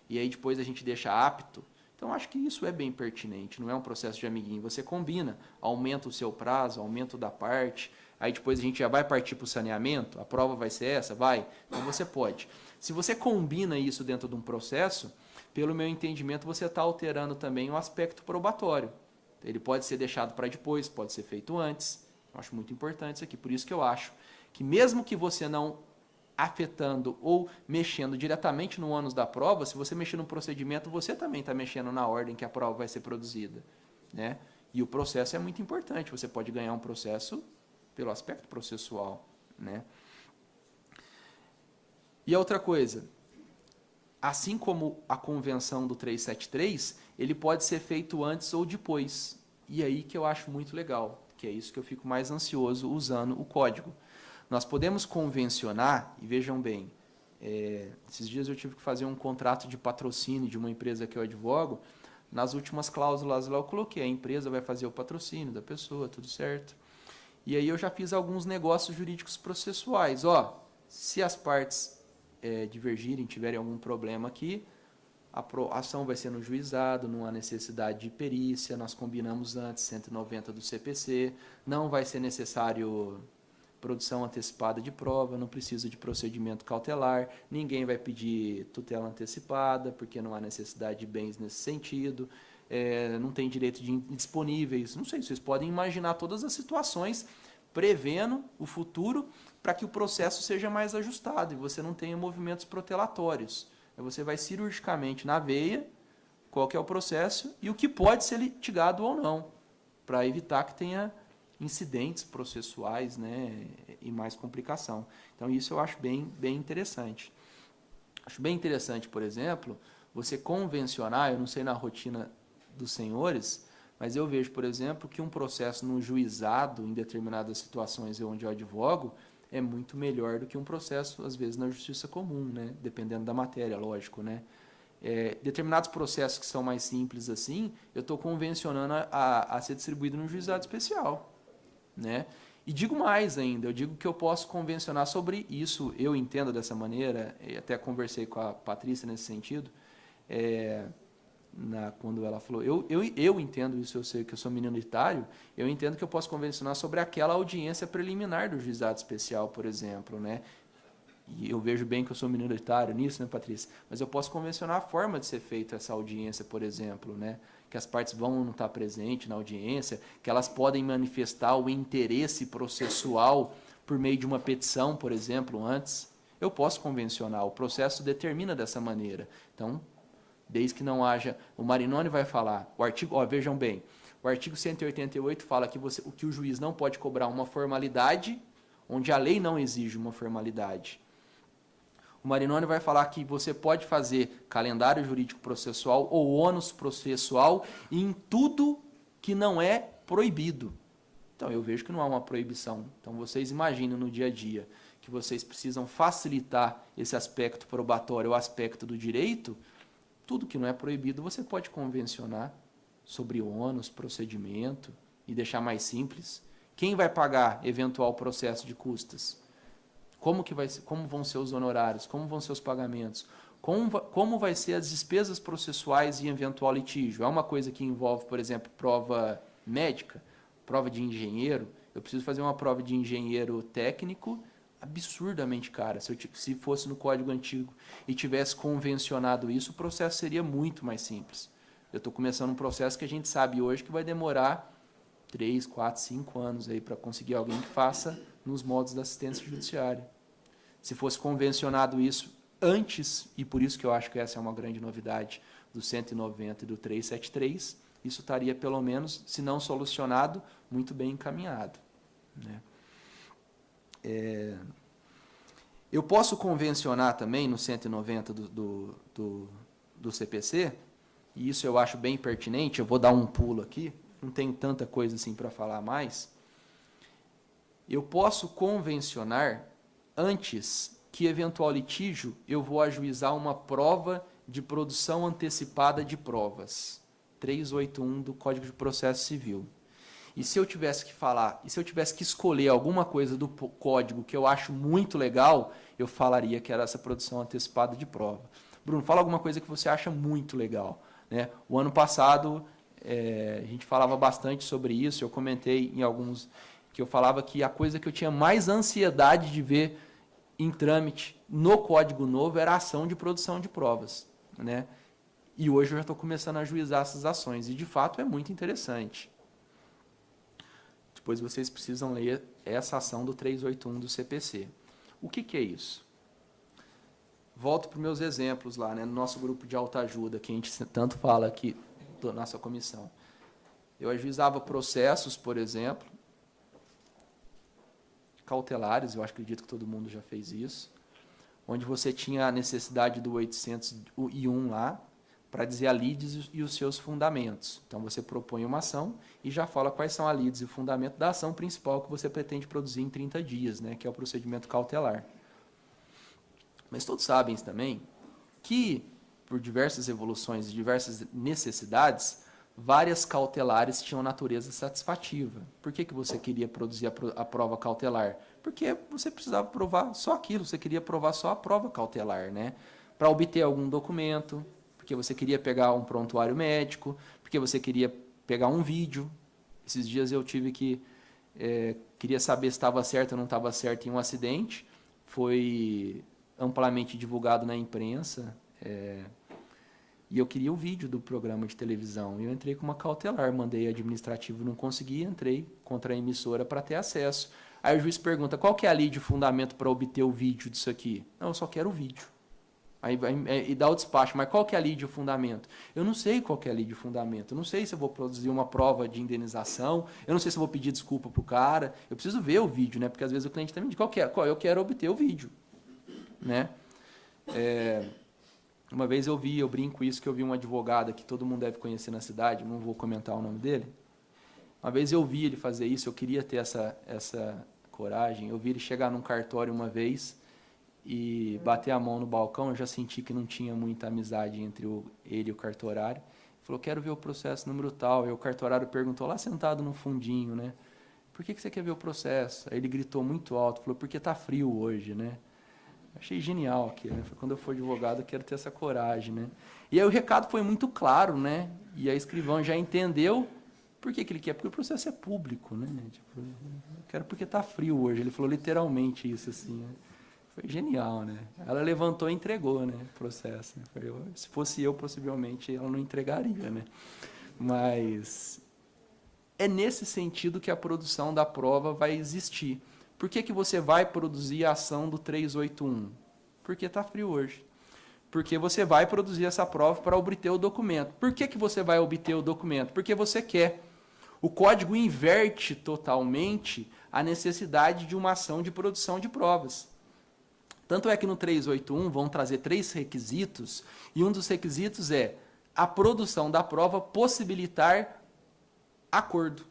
E aí depois a gente deixa apto. Então, acho que isso é bem pertinente, não é um processo de amiguinho. Você combina, aumenta o seu prazo, aumenta o da parte, aí depois a gente já vai partir para o saneamento, a prova vai ser essa? Vai. Então, você pode. Se você combina isso dentro de um processo, pelo meu entendimento, você está alterando também o aspecto probatório. Ele pode ser deixado para depois, pode ser feito antes. Eu acho muito importante isso aqui. Por isso que eu acho que mesmo que você não afetando ou mexendo diretamente no ônus da prova, se você mexer no procedimento, você também está mexendo na ordem que a prova vai ser produzida, né? E o processo é muito importante. Você pode ganhar um processo pelo aspecto processual, né? E a outra coisa, assim como a convenção do 373, ele pode ser feito antes ou depois. E aí que eu acho muito legal, que é isso que eu fico mais ansioso usando o código. Nós podemos convencionar, e vejam bem, esses dias eu tive que fazer um contrato de patrocínio de uma empresa que eu advogo, nas últimas cláusulas lá eu coloquei, a empresa vai fazer o patrocínio da pessoa, tudo certo. E aí eu já fiz alguns negócios jurídicos processuais. Se as partes divergirem, tiverem algum problema aqui, a ação vai ser no juizado, não há necessidade de perícia, nós combinamos antes, 190 do CPC, não vai ser necessário produção antecipada de prova, não precisa de procedimento cautelar, ninguém vai pedir tutela antecipada, porque não há necessidade de bens nesse sentido, não tem direito de indisponíveis, não sei, vocês podem imaginar todas as situações prevendo o futuro para que o processo seja mais ajustado e você não tenha movimentos protelatórios. Você vai cirurgicamente na veia qual que é o processo e o que pode ser litigado ou não, para evitar que tenha incidentes processuais, né, e mais complicação. Então, isso eu acho bem interessante. Acho bem interessante, por exemplo, você convencionar, eu não sei na rotina dos senhores, mas eu vejo, por exemplo, que um processo no juizado, em determinadas situações onde eu advogo, é muito melhor do que um processo, às vezes, na justiça comum, né, dependendo da matéria, lógico, né. Determinados processos que são mais simples assim, eu estou convencionando a ser distribuído no juizado especial. Né? E digo mais ainda, eu digo que eu posso convencionar sobre isso, eu entendo dessa maneira, e até conversei com a Patrícia nesse sentido, quando ela falou, eu entendo isso, eu sei que eu sou minoritário, eu entendo que eu posso convencionar sobre aquela audiência preliminar do juizado especial, por exemplo, né? E eu vejo bem que eu sou minoritário nisso, né, Patrícia? Mas eu posso convencionar a forma de ser feita essa audiência, por exemplo, né? Que as partes vão não estar presentes na audiência, que elas podem manifestar o interesse processual por meio de uma petição, por exemplo, antes. Eu posso convencionar, o processo determina dessa maneira. Então, desde que não haja... O Marinoni vai falar, o artigo, vejam bem, o artigo 188 fala que o juiz não pode cobrar uma formalidade onde a lei não exige uma formalidade. O Marinoni vai falar que você pode fazer calendário jurídico processual ou ônus processual em tudo que não é proibido. Então, eu vejo que não há uma proibição. Então, vocês imaginam no dia a dia que vocês precisam facilitar esse aspecto probatório, o aspecto do direito, tudo que não é proibido você pode convencionar sobre ônus, procedimento e deixar mais simples. Quem vai pagar eventual processo de custas? Como vão ser os honorários? Como vão ser os pagamentos? Como vai ser as despesas processuais e eventual litígio? É uma coisa que envolve, por exemplo, prova médica, prova de engenheiro. Eu preciso fazer uma prova de engenheiro técnico absurdamente cara. Se fosse no código antigo e tivesse convencionado isso, o processo seria muito mais simples. Eu estou começando um processo que a gente sabe hoje que vai demorar 3, 4, 5 anos aí para conseguir alguém que faça nos modos da assistência judiciária. Se fosse convencionado isso antes, e por isso que eu acho que essa é uma grande novidade do 190 e do 373, isso estaria pelo menos, se não solucionado, muito bem encaminhado, né? Eu posso convencionar também no 190 do CPC, e isso eu acho bem pertinente, eu vou dar um pulo aqui, não tenho tanta coisa assim para falar mais. Eu posso convencionar antes que eventual litígio eu vou ajuizar uma prova de produção antecipada de provas, 381 do Código de Processo Civil. E se eu tivesse que falar, e se eu tivesse que escolher alguma coisa do código que eu acho muito legal, eu falaria que era essa produção antecipada de prova. Bruno, fala alguma coisa que você acha muito legal, né? O ano passado a gente falava bastante sobre isso, eu comentei em alguns que eu falava que a coisa que eu tinha mais ansiedade de ver em trâmite no Código Novo era a ação de produção de provas, né? E hoje eu já estou começando a ajuizar essas ações, e de fato é muito interessante. Depois vocês precisam ler essa ação do 381 do CPC. O que é isso? Volto para os meus exemplos lá, né, no nosso grupo de autoajuda, que a gente tanto fala aqui da nossa comissão. Eu ajuizava processos, por exemplo, cautelares, eu acredito que todo mundo já fez isso, onde você tinha a necessidade do 801 lá, para dizer a lides e os seus fundamentos. Então, você propõe uma ação e já fala quais são a lides e o fundamento da ação principal que você pretende produzir em 30 dias, né, que é o procedimento cautelar. Mas todos sabem também que, por diversas evoluções e diversas necessidades, várias cautelares tinham natureza satisfativa. Por que você queria produzir a prova cautelar? Porque você precisava provar só aquilo, você queria provar só a prova cautelar, né? Para obter algum documento, porque você queria pegar um prontuário médico, porque você queria pegar um vídeo. Esses dias eu tive que... queria saber se estava certo ou não estava certo em um acidente. Foi amplamente divulgado na imprensa, e eu queria o vídeo do programa de televisão. Eu entrei com uma cautelar, mandei administrativo, não consegui, entrei contra a emissora para ter acesso. Aí o juiz pergunta, qual que é a lei de fundamento para obter o vídeo disso aqui? Não, eu só quero o vídeo. Aí dá o despacho, mas qual que é a lei de fundamento? Eu não sei qual que é a lei de fundamento, eu não sei se eu vou produzir uma prova de indenização, eu não sei se eu vou pedir desculpa para o cara, eu preciso ver o vídeo, né? Porque às vezes o cliente também diz, qual eu quero obter o vídeo, né? Uma vez eu brinco isso, que eu vi um advogado que todo mundo deve conhecer na cidade, não vou comentar o nome dele. Uma vez eu vi ele fazer isso, eu queria ter essa coragem, eu vi ele chegar num cartório uma vez e bater a mão no balcão, eu já senti que não tinha muita amizade entre ele e o cartorário. Ele falou, quero ver o processo número tal. E o cartorário perguntou, lá sentado no fundinho, né? Por que você quer ver o processo? Aí ele gritou muito alto, falou, porque tá frio hoje, né? Achei genial aquilo, né? Quando eu for advogado, eu quero ter essa coragem, né? E aí o recado foi muito claro, né? E a escrivão já entendeu por que ele quer, porque o processo é público, né? Tipo, eu quero porque tá frio hoje. Ele falou literalmente isso, assim, né? Foi genial, né? Ela levantou e entregou, né, o processo. Se fosse eu, possivelmente, ela não entregaria, né? Mas é nesse sentido que a produção da prova vai existir. Por que você vai produzir a ação do 381? Porque está frio hoje. Porque você vai produzir essa prova para obter o documento. Por que você vai obter o documento? Porque você quer. O código inverte totalmente a necessidade de uma ação de produção de provas. Tanto é que no 381 vão trazer 3 requisitos, e um dos requisitos é a produção da prova possibilitar acordo.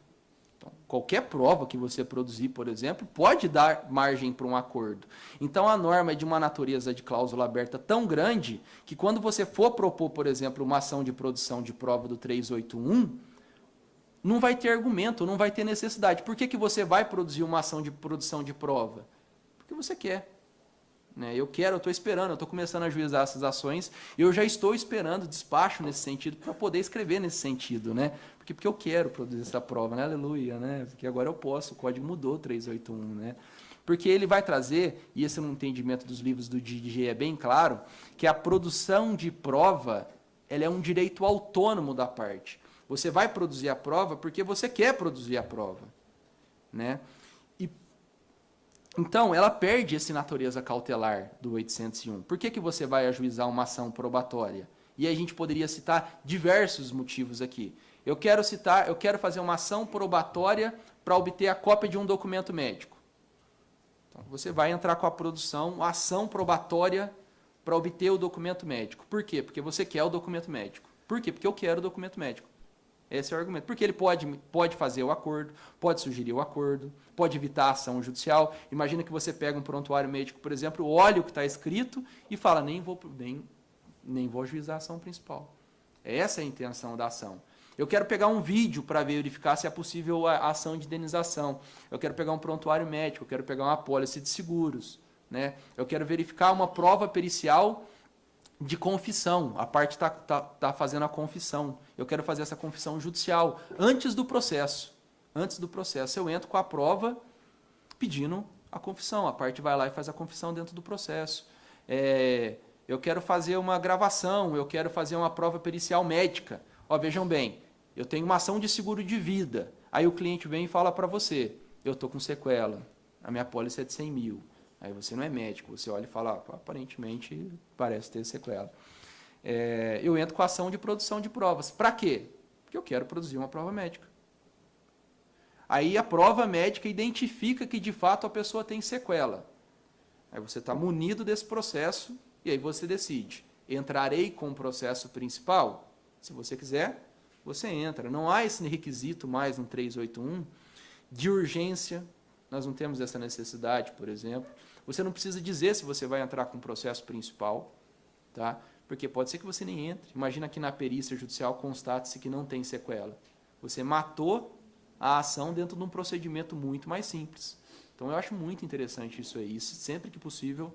Então, qualquer prova que você produzir, por exemplo, pode dar margem para um acordo. Então, a norma é de uma natureza de cláusula aberta tão grande que quando você for propor, por exemplo, uma ação de produção de prova do 381, não vai ter argumento, não vai ter necessidade. Por que você vai produzir uma ação de produção de prova? Porque você quer. Eu estou esperando, eu estou começando a ajuizar essas ações, e eu já estou esperando despacho nesse sentido, para poder escrever nesse sentido, Porque eu quero produzir essa prova, Aleluia, Porque agora eu posso, o código mudou 381, Porque ele vai trazer, e esse é um entendimento dos livros do DDG é bem claro, que a produção de prova, ela é um direito autônomo da parte. Você vai produzir a prova porque você quer produzir a prova, Então, ela perde essa natureza cautelar do 801. Por que você vai ajuizar uma ação probatória? E aí a gente poderia citar diversos motivos aqui. Eu quero fazer uma ação probatória para obter a cópia de um documento médico. Então, você vai entrar com a produção, a ação probatória para obter o documento médico. Por quê? Porque você quer o documento médico. Por quê? Porque eu quero o documento médico. Esse é o argumento. Porque ele pode fazer o acordo, pode sugerir o acordo, pode evitar a ação judicial. Imagina que você pega um prontuário médico, por exemplo, olha o que está escrito e fala, nem vou ajuizar a ação principal. Essa é a intenção da ação. Eu quero pegar um vídeo para verificar se é possível a ação de indenização. Eu quero pegar um prontuário médico, eu quero pegar uma apólice de seguros. Eu quero verificar uma prova pericial de confissão, a parte está fazendo a confissão. Eu quero fazer essa confissão judicial antes do processo. Antes do processo, eu entro com a prova pedindo a confissão. A parte vai lá e faz a confissão dentro do processo. Eu quero fazer uma gravação, eu quero fazer uma prova pericial médica. Vejam bem, eu tenho uma ação de seguro de vida. Aí o cliente vem e fala para você, eu estou com sequela, a minha apólice é de 100 mil. Aí você não é médico, você olha e fala, aparentemente parece ter sequela. Eu entro com a ação de produção de provas. Para quê? Porque eu quero produzir uma prova médica. Aí a prova médica identifica que de fato a pessoa tem sequela. Aí você está munido desse processo e aí você decide, entrarei com o processo principal? Se você quiser, você entra. Não há esse requisito mais no 381 de urgência. Nós não temos essa necessidade, por exemplo. Você não precisa dizer se você vai entrar com o processo principal, porque pode ser que você nem entre. Imagina que na perícia judicial constate-se que não tem sequela. Você matou a ação dentro de um procedimento muito mais simples. Então, eu acho muito interessante isso aí. Sempre que possível.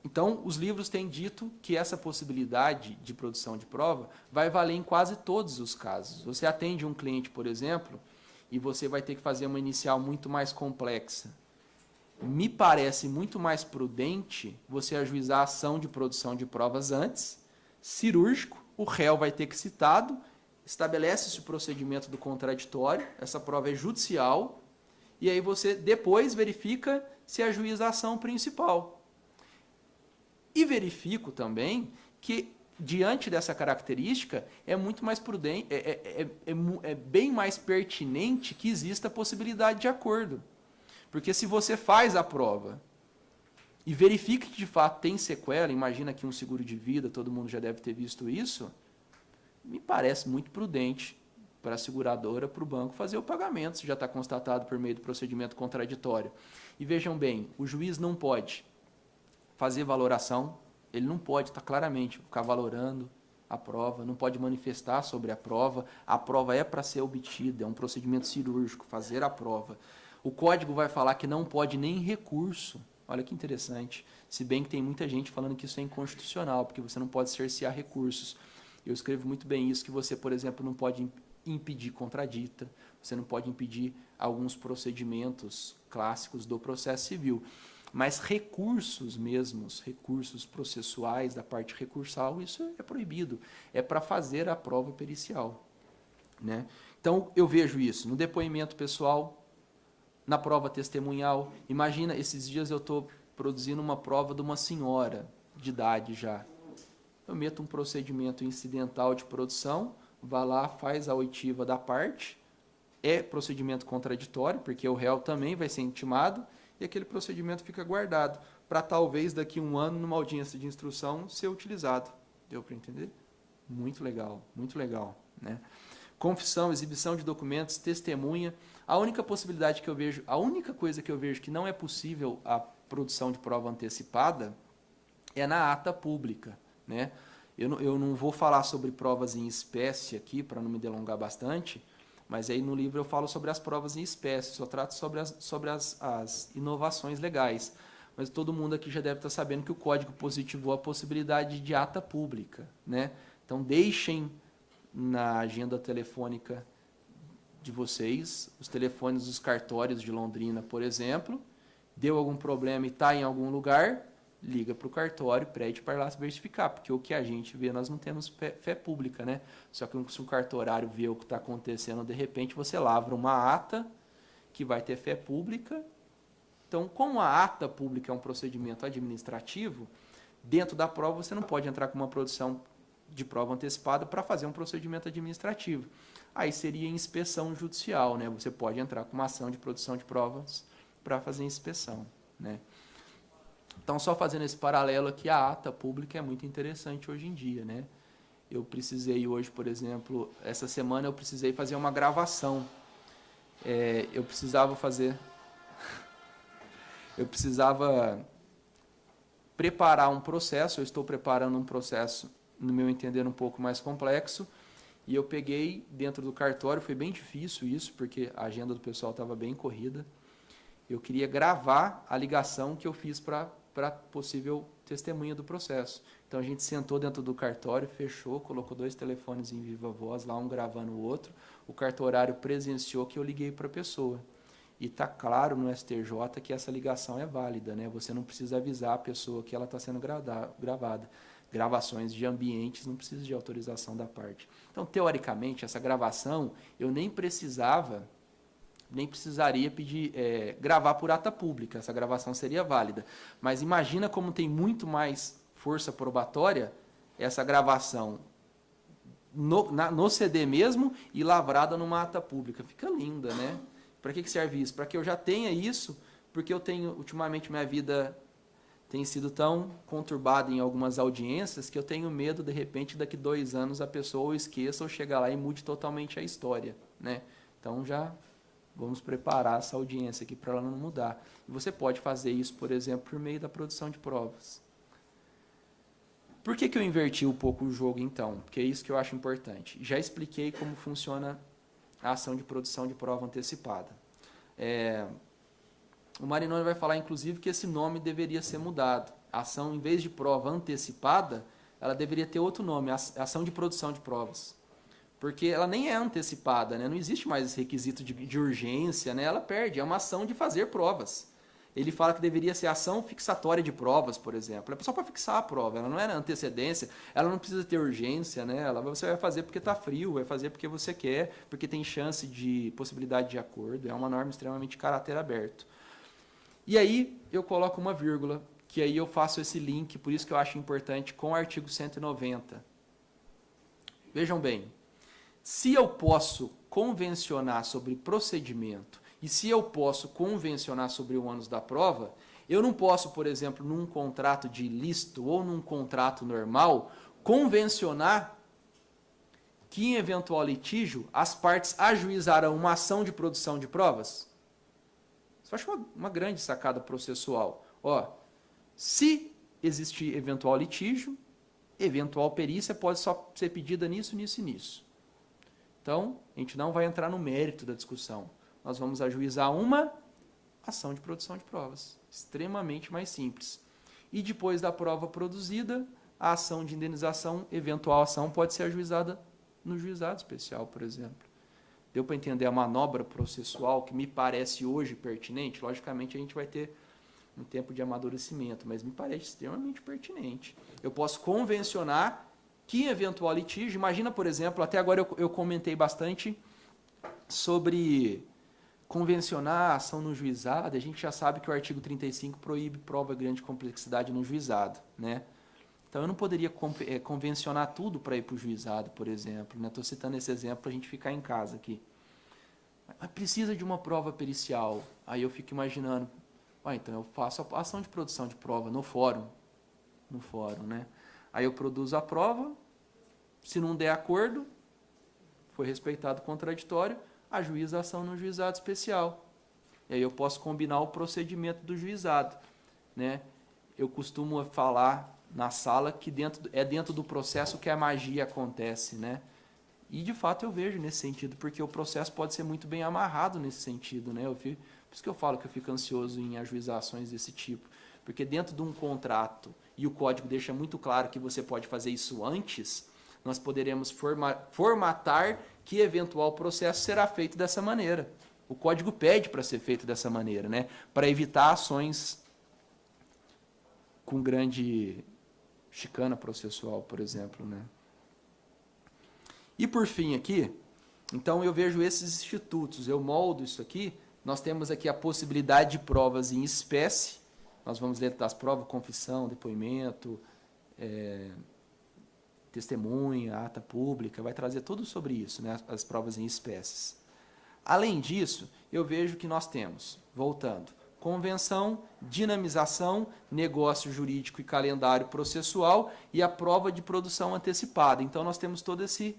Então, os livros têm dito que essa possibilidade de produção de prova vai valer em quase todos os casos. Você atende um cliente, por exemplo, e você vai ter que fazer uma inicial muito mais complexa. Me parece muito mais prudente você ajuizar a ação de produção de provas antes, cirúrgico, o réu vai ter que citado, estabelece-se o procedimento do contraditório, essa prova é judicial, e aí você depois verifica se ajuiza a ação principal. E verifico também que, diante dessa característica, é muito mais prudente, é bem mais pertinente que exista a possibilidade de acordo. Porque se você faz a prova e verifica que de fato tem sequela, imagina que um seguro de vida, todo mundo já deve ter visto isso, me parece muito prudente para a seguradora, para o banco fazer o pagamento, se já está constatado por meio do procedimento contraditório. E vejam bem, o juiz não pode fazer valoração, ele não pode claramente ficar valorando a prova, não pode manifestar sobre a prova é para ser obtida, é um procedimento cirúrgico, fazer a prova. O código vai falar que não pode nem recurso, olha que interessante, se bem que tem muita gente falando que isso é inconstitucional, porque você não pode cercear recursos. Eu escrevo muito bem isso, que você, por exemplo, não pode impedir contradita, você não pode impedir alguns procedimentos clássicos do processo civil. Mas recursos mesmos, recursos processuais da parte recursal, isso é proibido. É para fazer a prova pericial. Então, eu vejo isso no depoimento pessoal, na prova testemunhal. Imagina, esses dias eu estou produzindo uma prova de uma senhora de idade já. Eu meto um procedimento incidental de produção, vai lá, faz a oitiva da parte, é procedimento contraditório, porque o réu também vai ser intimado, e aquele procedimento fica guardado, para talvez daqui a um ano, numa audiência de instrução, ser utilizado. Deu para entender? Muito legal, né? Confissão, exibição de documentos, testemunha. A única possibilidade que eu vejo, a única coisa que eu vejo que não é possível a produção de prova antecipada é na ata pública, né? Eu não vou falar sobre provas em espécie aqui, para não me delongar bastante, mas aí no livro eu falo sobre as provas em espécie, só trato sobre as inovações legais. Mas todo mundo aqui já deve estar sabendo que o Código positivou a possibilidade de ata pública, né? Então deixem na agenda telefônica de vocês, os telefones dos cartórios de Londrina, por exemplo, deu algum problema e está em algum lugar, liga para o cartório, pede para lá se verificar, porque o que a gente vê, nós não temos fé pública, né? Só que se um cartorário vê o que está acontecendo, de repente você lavra uma ata que vai ter fé pública. Então, como a ata pública é um procedimento administrativo, dentro da prova você não pode entrar com uma produção de prova antecipada para fazer um procedimento administrativo. Aí seria inspeção judicial, né? Você pode entrar com uma ação de produção de provas para fazer inspeção, né? Então, só fazendo esse paralelo aqui, a ata pública é muito interessante hoje em dia, né? Eu precisei hoje, por exemplo, essa semana eu precisei fazer uma gravação. Eu precisava preparar um processo, eu estou preparando um processo, no meu entender, um pouco mais complexo, e eu peguei dentro do cartório, foi bem difícil isso, porque a agenda do pessoal estava bem corrida. Eu queria gravar a ligação que eu fiz para possível testemunha do processo. Então a gente sentou dentro do cartório, fechou, colocou 2 telefones em viva voz, lá um gravando o outro. O cartorário presenciou que eu liguei para a pessoa. E está claro no STJ que essa ligação é válida, né? Você não precisa avisar a pessoa que ela está sendo gravada. Gravações de ambientes não precisa de autorização da parte. Então, teoricamente, essa gravação eu nem precisaria pedir, gravar por ata pública, essa gravação seria válida. Mas imagina como tem muito mais força probatória essa gravação no CD mesmo e lavrada numa ata pública. Fica linda, né? Para que serve isso? Para que eu já tenha isso, porque eu tenho, ultimamente, minha vida tem sido tão conturbada em algumas audiências que eu tenho medo, de repente, daqui 2 anos a pessoa ou esqueça ou chegar lá e mude totalmente a história, né? Então já vamos preparar essa audiência aqui para ela não mudar. E você pode fazer isso, por exemplo, por meio da produção de provas. Por que eu inverti um pouco o jogo, então? Porque é isso que eu acho importante. Já expliquei como funciona a ação de produção de prova antecipada. O Marinoni vai falar, inclusive, que esse nome deveria ser mudado. A ação, em vez de prova antecipada, ela deveria ter outro nome, ação de produção de provas. Porque ela nem é antecipada, né? Não existe mais esse requisito de urgência, né? Ela perde, é uma ação de fazer provas. Ele fala que deveria ser ação fixatória de provas, por exemplo. É só para fixar a prova, ela não é antecedência, ela não precisa ter urgência, né? Você vai fazer porque está frio, vai fazer porque você quer, porque tem chance de possibilidade de acordo, é uma norma extremamente de caráter aberto. E aí eu coloco uma vírgula, que aí eu faço esse link, por isso que eu acho importante, com o artigo 190. Vejam bem, se eu posso convencionar sobre procedimento e se eu posso convencionar sobre o ônus da prova, eu não posso, por exemplo, num contrato de ilícito ou num contrato normal, convencionar que em eventual litígio as partes ajuizarão uma ação de produção de provas. Isso eu acho uma grande sacada processual. Se existir eventual litígio, eventual perícia pode só ser pedida nisso, nisso e nisso. Então, a gente não vai entrar no mérito da discussão. Nós vamos ajuizar uma ação de produção de provas. Extremamente mais simples. E depois da prova produzida, a ação de indenização, eventual ação, pode ser ajuizada no juizado especial, por exemplo. Deu para entender a manobra processual que me parece hoje pertinente? Logicamente, a gente vai ter um tempo de amadurecimento, mas me parece extremamente pertinente. Eu posso convencionar que em eventual litígio, imagina, por exemplo, até agora eu comentei bastante sobre convencionar a ação no juizado, a gente já sabe que o artigo 35 proíbe prova de grande complexidade no juizado, né? Então eu não poderia convencionar tudo para ir para o juizado, por exemplo, né? Estou citando esse exemplo para a gente ficar em casa aqui. Mas precisa de uma prova pericial. Aí eu fico imaginando, Então eu faço a ação de produção de prova no fórum, né? Aí eu produzo a prova, se não der acordo, foi respeitado o contraditório, ajuiza a ação no juizado especial. E aí eu posso combinar o procedimento do juizado, né? Eu costumo falar na sala que dentro do processo que a magia acontece, né? E de fato eu vejo nesse sentido, porque o processo pode ser muito bem amarrado nesse sentido, né? Por isso que eu falo que eu fico ansioso em ajuizar ações desse tipo, porque dentro de um contrato, e o código deixa muito claro que você pode fazer isso antes, nós poderemos formatar que eventual processo será feito dessa maneira. O código pede para ser feito dessa maneira, né? Para evitar ações com grande chicana processual, por exemplo, né? E por fim aqui, então eu vejo esses institutos, eu moldo isso aqui, nós temos aqui a possibilidade de provas em espécie, nós vamos dentro das provas, confissão, depoimento, testemunha, ata pública, vai trazer tudo sobre isso, né? As provas em espécies. Além disso, eu vejo que nós temos, voltando, convenção, dinamização, negócio jurídico e calendário processual e a prova de produção antecipada. Então, nós temos todo esse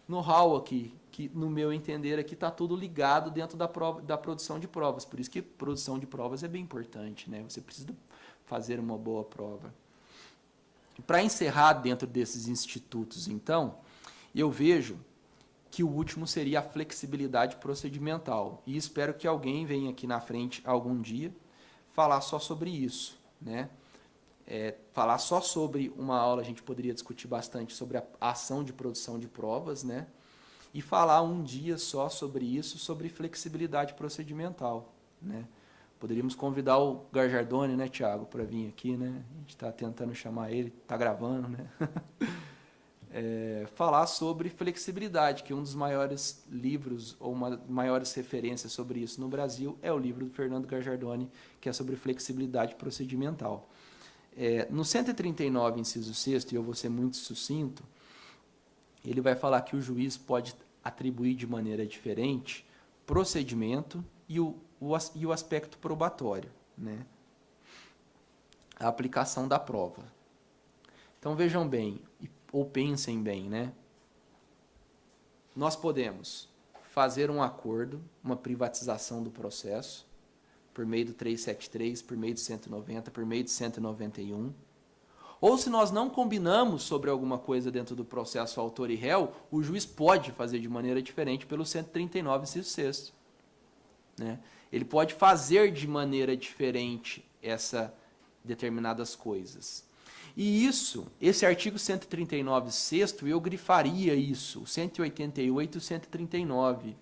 know-how aqui, que, no meu entender, aqui está tudo ligado dentro da produção de provas. Por isso que produção de provas é bem importante, né? Você precisa fazer uma boa prova. Para encerrar dentro desses institutos, então, eu vejo que o último seria a flexibilidade procedimental. E espero que alguém venha aqui na frente algum dia falar só sobre isso, né? Falar só sobre uma aula, a gente poderia discutir bastante sobre a ação de produção de provas, né? E falar um dia só sobre isso, sobre flexibilidade procedimental, né? Poderíamos convidar o Garjardoni, né, Thiago, para vir aqui, né? A gente está tentando chamar ele, está gravando, né? Falar sobre flexibilidade, que um dos maiores livros, ou uma das maiores referências sobre isso no Brasil, é o livro do Fernando Garjardoni, que é sobre flexibilidade procedimental. No 139, inciso 6º, e eu vou ser muito sucinto, ele vai falar que o juiz pode atribuir de maneira diferente procedimento e o aspecto probatório, né? A aplicação da prova. Então vejam bem, ou pensem bem, né? Nós podemos fazer um acordo, uma privatização do processo, por meio do 373, por meio do 190, por meio do 191. Ou se nós não combinamos sobre alguma coisa dentro do processo autor e réu, o juiz pode fazer de maneira diferente pelo 139, inciso 6º, né? Ele pode fazer de maneira diferente essas determinadas coisas. E esse artigo 139, 6º, eu grifaria isso, 188 e 139.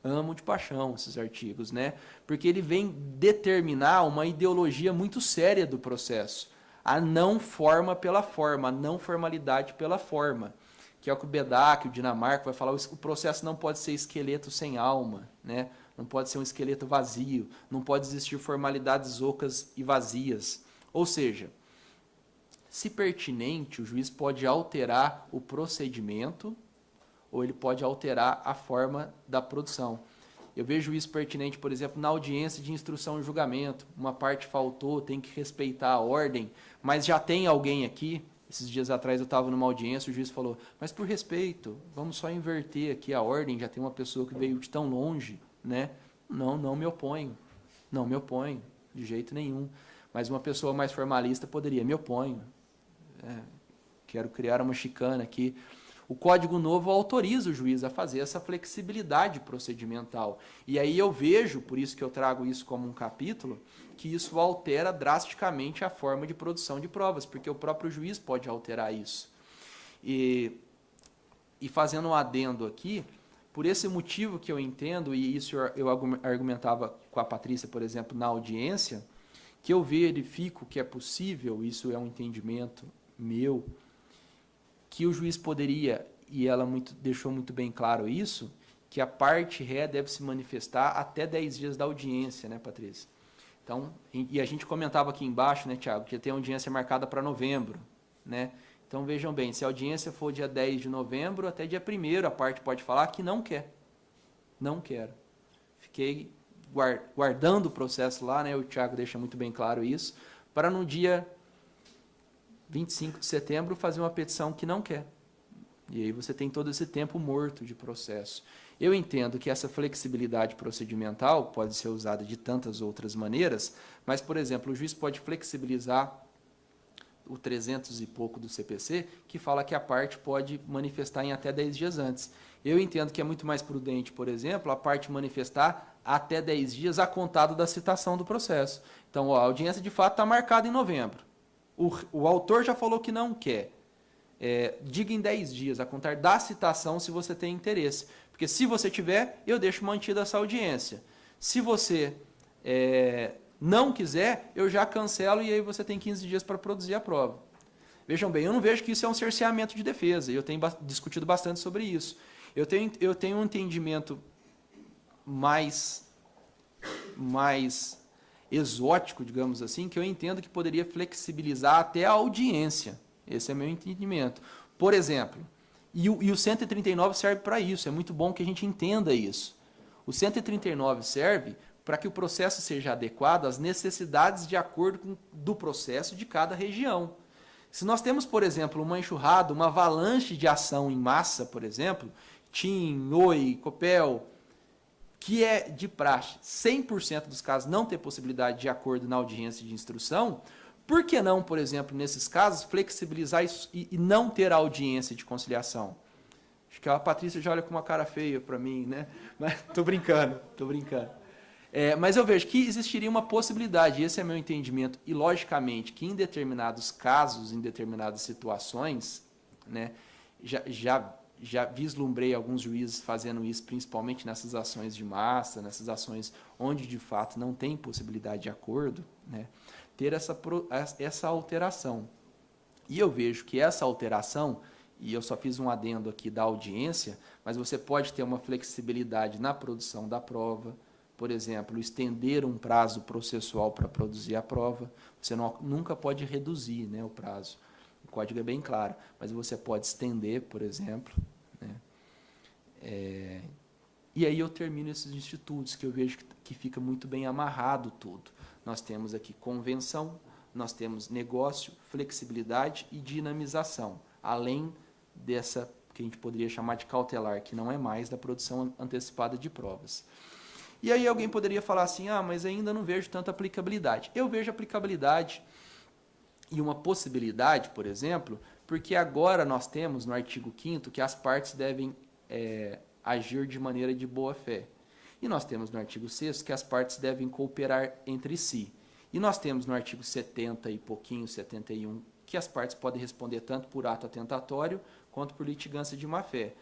Amo de paixão esses artigos, né? Porque ele vem determinar uma ideologia muito séria do processo. A não forma pela forma, a não formalidade pela forma. Que é o que o Bedak, o Dinamarca, vai falar, o processo não pode ser esqueleto sem alma, né? Não pode ser um esqueleto vazio, não pode existir formalidades ocas e vazias. Ou seja, se pertinente, o juiz pode alterar o procedimento ou ele pode alterar a forma da produção. Eu vejo isso pertinente, por exemplo, na audiência de instrução e julgamento. Uma parte faltou, tem que respeitar a ordem, mas já tem alguém aqui. Esses dias atrás eu estava numa audiência, o juiz falou, mas por respeito, vamos só inverter aqui a ordem, já tem uma pessoa que veio de tão longe, né? Não me oponho, de jeito nenhum. Mas uma pessoa mais formalista poderia, me oponho. Quero criar uma chicana aqui. O Código Novo autoriza o juiz a fazer essa flexibilidade procedimental. E aí eu vejo, por isso que eu trago isso como um capítulo, que isso altera drasticamente a forma de produção de provas, porque o próprio juiz pode alterar isso. E fazendo um adendo aqui, por esse motivo que eu entendo, e isso eu argumentava com a Patrícia, por exemplo, na audiência, que eu verifico que é possível, isso é um entendimento meu, que o juiz poderia, e ela deixou muito bem claro isso, que a parte ré deve se manifestar até 10 dias da audiência, né, Patrícia? Então, e a gente comentava aqui embaixo, né, Thiago, que tem audiência marcada para novembro, né? Então, vejam bem, se a audiência for dia 10 de novembro, até dia 1º, a parte pode falar que não quer. Não quero. Fiquei guardando o processo lá, né? O Thiago deixa muito bem claro isso, para no dia 25 de setembro fazer uma petição que não quer. E aí você tem todo esse tempo morto de processo. Eu entendo que essa flexibilidade procedimental pode ser usada de tantas outras maneiras, mas, por exemplo, o juiz pode flexibilizar o 300 e pouco do CPC, que fala que a parte pode manifestar em até 10 dias antes. Eu entendo que é muito mais prudente, por exemplo, a parte manifestar até 10 dias a contado da citação do processo. Então, a audiência de fato está marcada em novembro. O autor já falou que não quer. Diga em 10 dias, a contar da citação, se você tem interesse. Porque se você tiver, eu deixo mantida essa audiência. Se você não quiser, eu já cancelo e aí você tem 15 dias para produzir a prova. Vejam bem, eu não vejo que isso é um cerceamento de defesa. Eu tenho discutido bastante sobre isso. Eu tenho um entendimento mais exótico, digamos assim, que eu entendo que poderia flexibilizar até a audiência. Esse é meu entendimento. Por exemplo, e o 139 serve para isso, é muito bom que a gente entenda isso. O 139 serve para que o processo seja adequado às necessidades de acordo do processo de cada região. Se nós temos, por exemplo, uma enxurrada, uma avalanche de ação em massa, por exemplo, TIM, OI, COPEL, que é de praxe 100% dos casos não ter possibilidade de acordo na audiência de instrução, por que não, por exemplo, nesses casos, flexibilizar isso e não ter a audiência de conciliação? Acho que a Patrícia já olha com uma cara feia para mim, né? Mas tô brincando. Mas eu vejo que existiria uma possibilidade, esse é meu entendimento, e logicamente que em determinados casos, em determinadas situações, né, já vislumbrei alguns juízes fazendo isso, principalmente nessas ações de massa, nessas ações onde de fato não tem possibilidade de acordo, né, ter essa alteração. E eu vejo que essa alteração, e eu só fiz um adendo aqui da audiência, mas você pode ter uma flexibilidade na produção da prova, por exemplo, estender um prazo processual para produzir a prova. Você nunca pode reduzir, né, o prazo. O código é bem claro, mas você pode estender, por exemplo. Né? E aí eu termino esses institutos, que eu vejo que fica muito bem amarrado tudo. Nós temos aqui convenção, nós temos negócio, flexibilidade e dinamização, além dessa que a gente poderia chamar de cautelar, que não é mais da produção antecipada de provas. E aí alguém poderia falar assim, mas ainda não vejo tanta aplicabilidade. Eu vejo aplicabilidade e uma possibilidade, por exemplo, porque agora nós temos no artigo 5º que as partes devem agir de maneira de boa-fé. E nós temos no artigo 6º que as partes devem cooperar entre si. E nós temos no artigo 70 e pouquinho, 71, que as partes podem responder tanto por ato atentatório quanto por litigância de má-fé.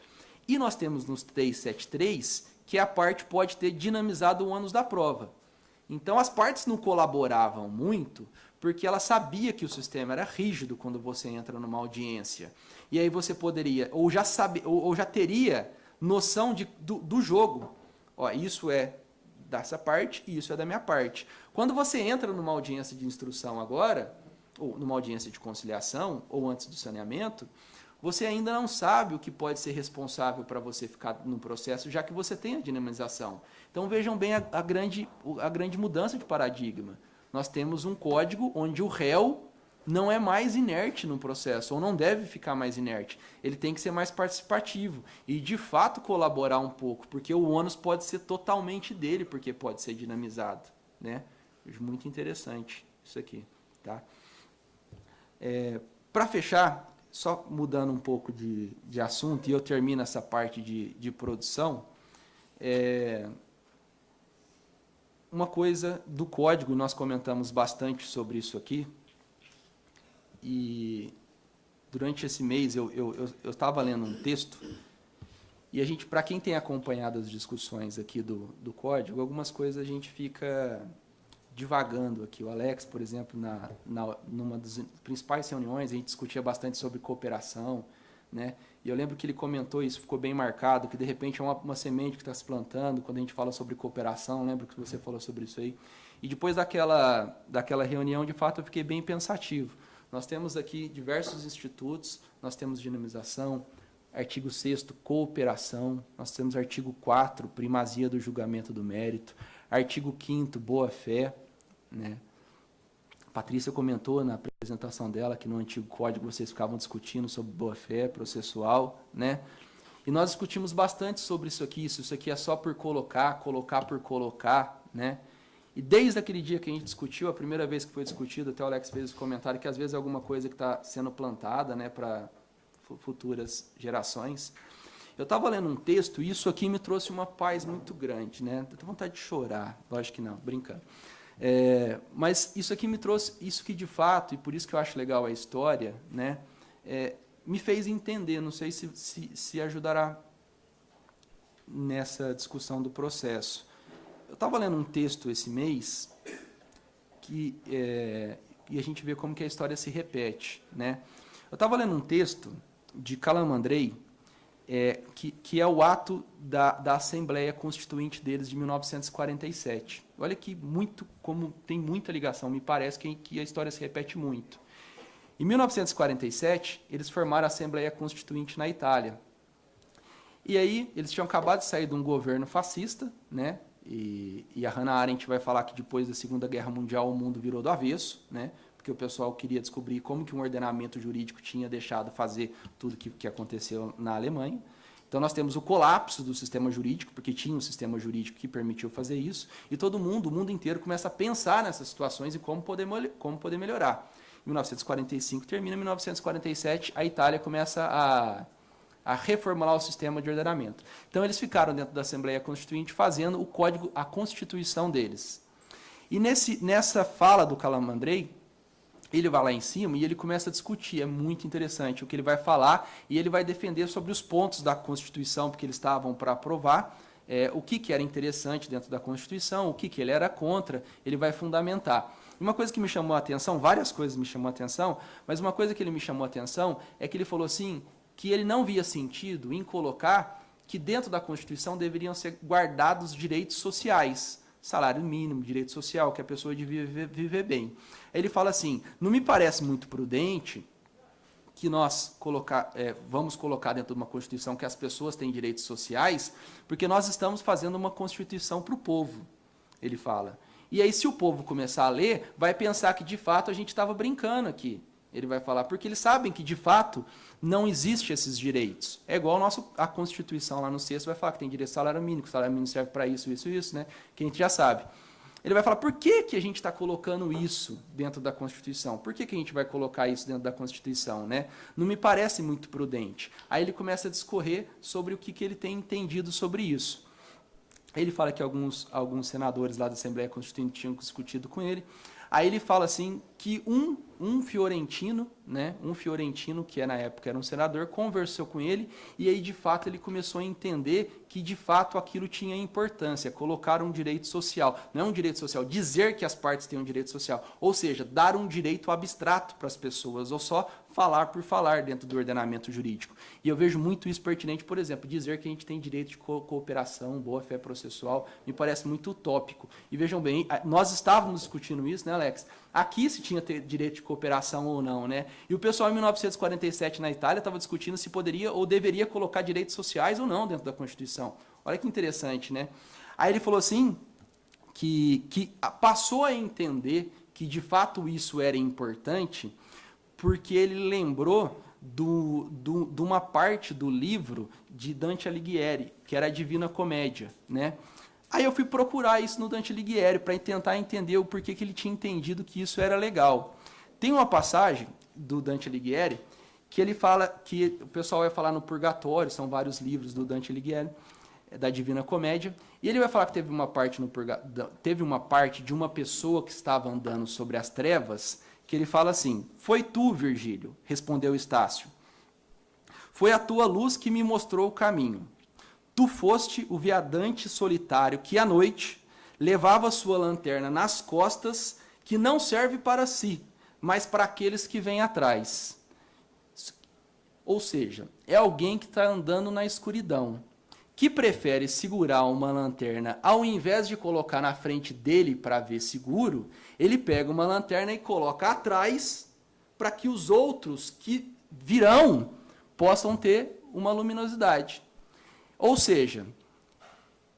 E nós temos no 373 que a parte pode ter dinamizado o ônus da prova. Então, as partes não colaboravam muito porque ela sabia que o sistema era rígido quando você entra numa audiência. E aí você poderia, ou já teria noção do jogo. Isso é dessa parte e isso é da minha parte. Quando você entra numa audiência de instrução agora, ou numa audiência de conciliação, ou antes do saneamento, você ainda não sabe o que pode ser responsável para você ficar no processo, já que você tem a dinamização. Então vejam bem a grande mudança de paradigma. Nós temos um código onde o réu não é mais inerte no processo, ou não deve ficar mais inerte. Ele tem que ser mais participativo e, de fato, colaborar um pouco, porque o ônus pode ser totalmente dele, porque pode ser dinamizado. Né? Muito interessante isso aqui. Tá? Para fechar, só mudando um pouco de assunto, e eu termino essa parte de produção, uma coisa do código, nós comentamos bastante sobre isso aqui, e durante esse mês eu estava lendo um texto, e a gente, para quem tem acompanhado as discussões aqui do código, algumas coisas a gente fica divagando aqui. O Alex, por exemplo, numa das principais reuniões, a gente discutia bastante sobre cooperação, né? E eu lembro que ele comentou, isso ficou bem marcado, que de repente é uma semente que está se plantando quando a gente fala sobre cooperação. Lembro que você falou sobre isso aí. E depois daquela reunião, de fato, eu fiquei bem pensativo. Nós temos aqui diversos institutos, nós temos dinamização, artigo 6º, cooperação, nós temos artigo 4º, primazia do julgamento do mérito, Artigo 5º, boa-fé, né? A Patrícia comentou na apresentação dela que no antigo código vocês ficavam discutindo sobre boa-fé processual, né? E nós discutimos bastante sobre isso aqui é só por colocar por colocar, né? E desde aquele dia que a gente discutiu, a primeira vez que foi discutido, até o Alex fez esse comentário, que às vezes é alguma coisa que está sendo plantada, né, para futuras gerações. Eu estava lendo um texto e isso aqui me trouxe uma paz muito grande, né? Eu tenho vontade de chorar, lógico que não, brincando. Mas isso aqui me trouxe, isso que de fato, e por isso que eu acho legal a história, né, me fez entender, não sei se ajudará nessa discussão do processo. Eu estava lendo um texto esse mês e a gente vê como que a história se repete, né? Eu estava lendo um texto de Calamandrei, que é o ato da Assembleia Constituinte deles de 1947. Olha que como tem muita ligação, me parece que a história se repete muito. Em 1947, eles formaram a Assembleia Constituinte na Itália. E aí, eles tinham acabado de sair de um governo fascista, né? E a Hannah Arendt vai falar que depois da Segunda Guerra Mundial o mundo virou do avesso, né? Porque o pessoal queria descobrir como que um ordenamento jurídico tinha deixado fazer tudo que aconteceu na Alemanha. Então, nós temos o colapso do sistema jurídico, porque tinha um sistema jurídico que permitiu fazer isso, e o mundo inteiro começa a pensar nessas situações e como poder melhorar. 1945 termina, em 1947 a Itália começa a reformular o sistema de ordenamento. Então eles ficaram dentro da Assembleia Constituinte fazendo o código, a Constituição deles. E nessa fala do Calamandrei, ele vai lá em cima e ele começa a discutir, é muito interessante o que ele vai falar, e ele vai defender sobre os pontos da Constituição, porque eles estavam para aprovar, o que era interessante dentro da Constituição, o que ele era contra, ele vai fundamentar. Uma coisa que me chamou a atenção, várias coisas me chamou a atenção, mas uma coisa que ele me chamou a atenção é que ele falou assim, que ele não via sentido em colocar que dentro da Constituição deveriam ser guardados direitos sociais, salário mínimo, direito social, que a pessoa devia viver bem. Ele fala assim, não me parece muito prudente que nós vamos colocar dentro de uma Constituição que as pessoas têm direitos sociais, porque nós estamos fazendo uma Constituição para o povo, ele fala. E aí, se o povo começar a ler, vai pensar que, de fato, a gente estava brincando aqui. Ele vai falar, porque eles sabem que, de fato, não existem esses direitos. É igual a Constituição lá no 6º vai falar que tem direito ao salário mínimo, que o salário mínimo serve para isso, né? Que a gente já sabe. Ele vai falar, por que a gente está colocando isso dentro da Constituição? Por que a gente vai colocar isso dentro da Constituição, né? Não me parece muito prudente. Aí ele começa a discorrer sobre o que ele tem entendido sobre isso. Ele fala que alguns senadores lá da Assembleia Constituinte tinham discutido com ele. Aí ele fala assim que um fiorentino, né, que na época era um senador, conversou com ele e aí de fato ele começou a entender que de fato aquilo tinha importância, colocar um direito social, não é um direito social, dizer que as partes têm um direito social, ou seja, dar um direito abstrato para as pessoas, ou só falar por falar dentro do ordenamento jurídico. E eu vejo muito isso pertinente, por exemplo, dizer que a gente tem direito de cooperação, boa-fé processual, me parece muito utópico. E vejam bem, nós estávamos discutindo isso, né, Alex? Aqui se tinha direito de cooperação ou não, né? E o pessoal em 1947 na Itália estava discutindo se poderia ou deveria colocar direitos sociais ou não dentro da Constituição. Olha que interessante, né? Aí ele falou assim, que passou a entender que de fato isso era importante, porque ele lembrou de uma parte do livro de Dante Alighieri, que era a Divina Comédia, né? Aí eu fui procurar isso no Dante Alighieri para tentar entender o porquê que ele tinha entendido que isso era legal. Tem uma passagem do Dante Alighieri que ele fala que o pessoal vai falar no Purgatório, são vários livros do Dante Alighieri, da Divina Comédia, e ele vai falar que teve uma parte de uma pessoa que estava andando sobre as trevas, que ele fala assim, foi tu, Virgílio, respondeu Estácio. Foi a tua luz que me mostrou o caminho. Tu foste o viandante solitário que, à noite, levava sua lanterna nas costas, que não serve para si, mas para aqueles que vêm atrás. Ou seja, é alguém que está andando na escuridão, que prefere segurar uma lanterna, ao invés de colocar na frente dele para ver seguro, ele pega uma lanterna e coloca atrás, para que os outros que virão possam ter uma luminosidade. Ou seja,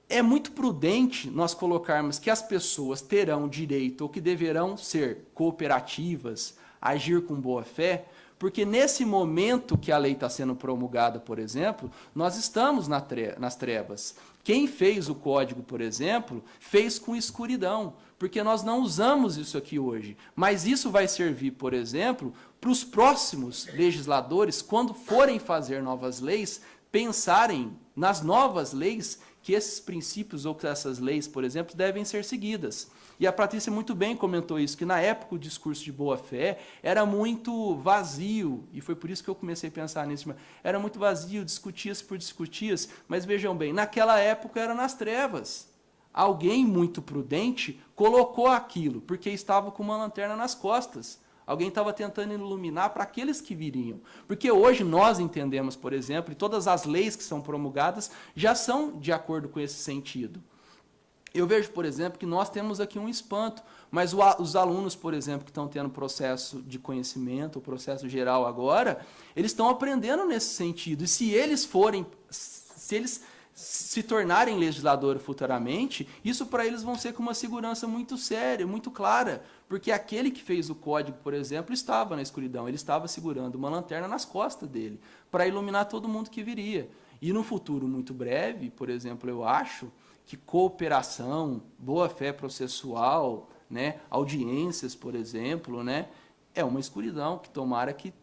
é muito prudente nós colocarmos que as pessoas terão direito ou que deverão ser cooperativas, agir com boa fé, porque nesse momento que a lei está sendo promulgada, por exemplo, nós estamos nas trevas. Quem fez o código, por exemplo, fez com escuridão, porque nós não usamos isso aqui hoje. Mas isso vai servir, por exemplo, para os próximos legisladores, quando forem fazer novas leis, pensarem nas novas leis que esses princípios ou que essas leis, por exemplo, devem ser seguidas. E a Patrícia muito bem comentou isso, que na época o discurso de boa-fé era muito vazio, e foi por isso que eu comecei a pensar nisso. Era muito vazio, discutia-se por discutia-se, mas vejam bem, naquela época era nas trevas. Alguém muito prudente colocou aquilo, porque estava com uma lanterna nas costas. Alguém estava tentando iluminar para aqueles que viriam. Porque hoje nós entendemos, por exemplo, e todas as leis que são promulgadas já são de acordo com esse sentido. Eu vejo, por exemplo, que nós temos aqui um espanto, mas os alunos, por exemplo, que estão tendo processo de conhecimento, o processo geral agora, eles estão aprendendo nesse sentido. E se eles se tornarem legisladores futuramente, isso para eles vão ser com uma segurança muito séria, muito clara, porque aquele que fez o código, por exemplo, estava na escuridão, ele estava segurando uma lanterna nas costas dele, para iluminar todo mundo que viria. E no futuro muito breve, por exemplo, eu acho que cooperação, boa-fé processual, né, audiências, por exemplo, né, é uma escuridão que tomara que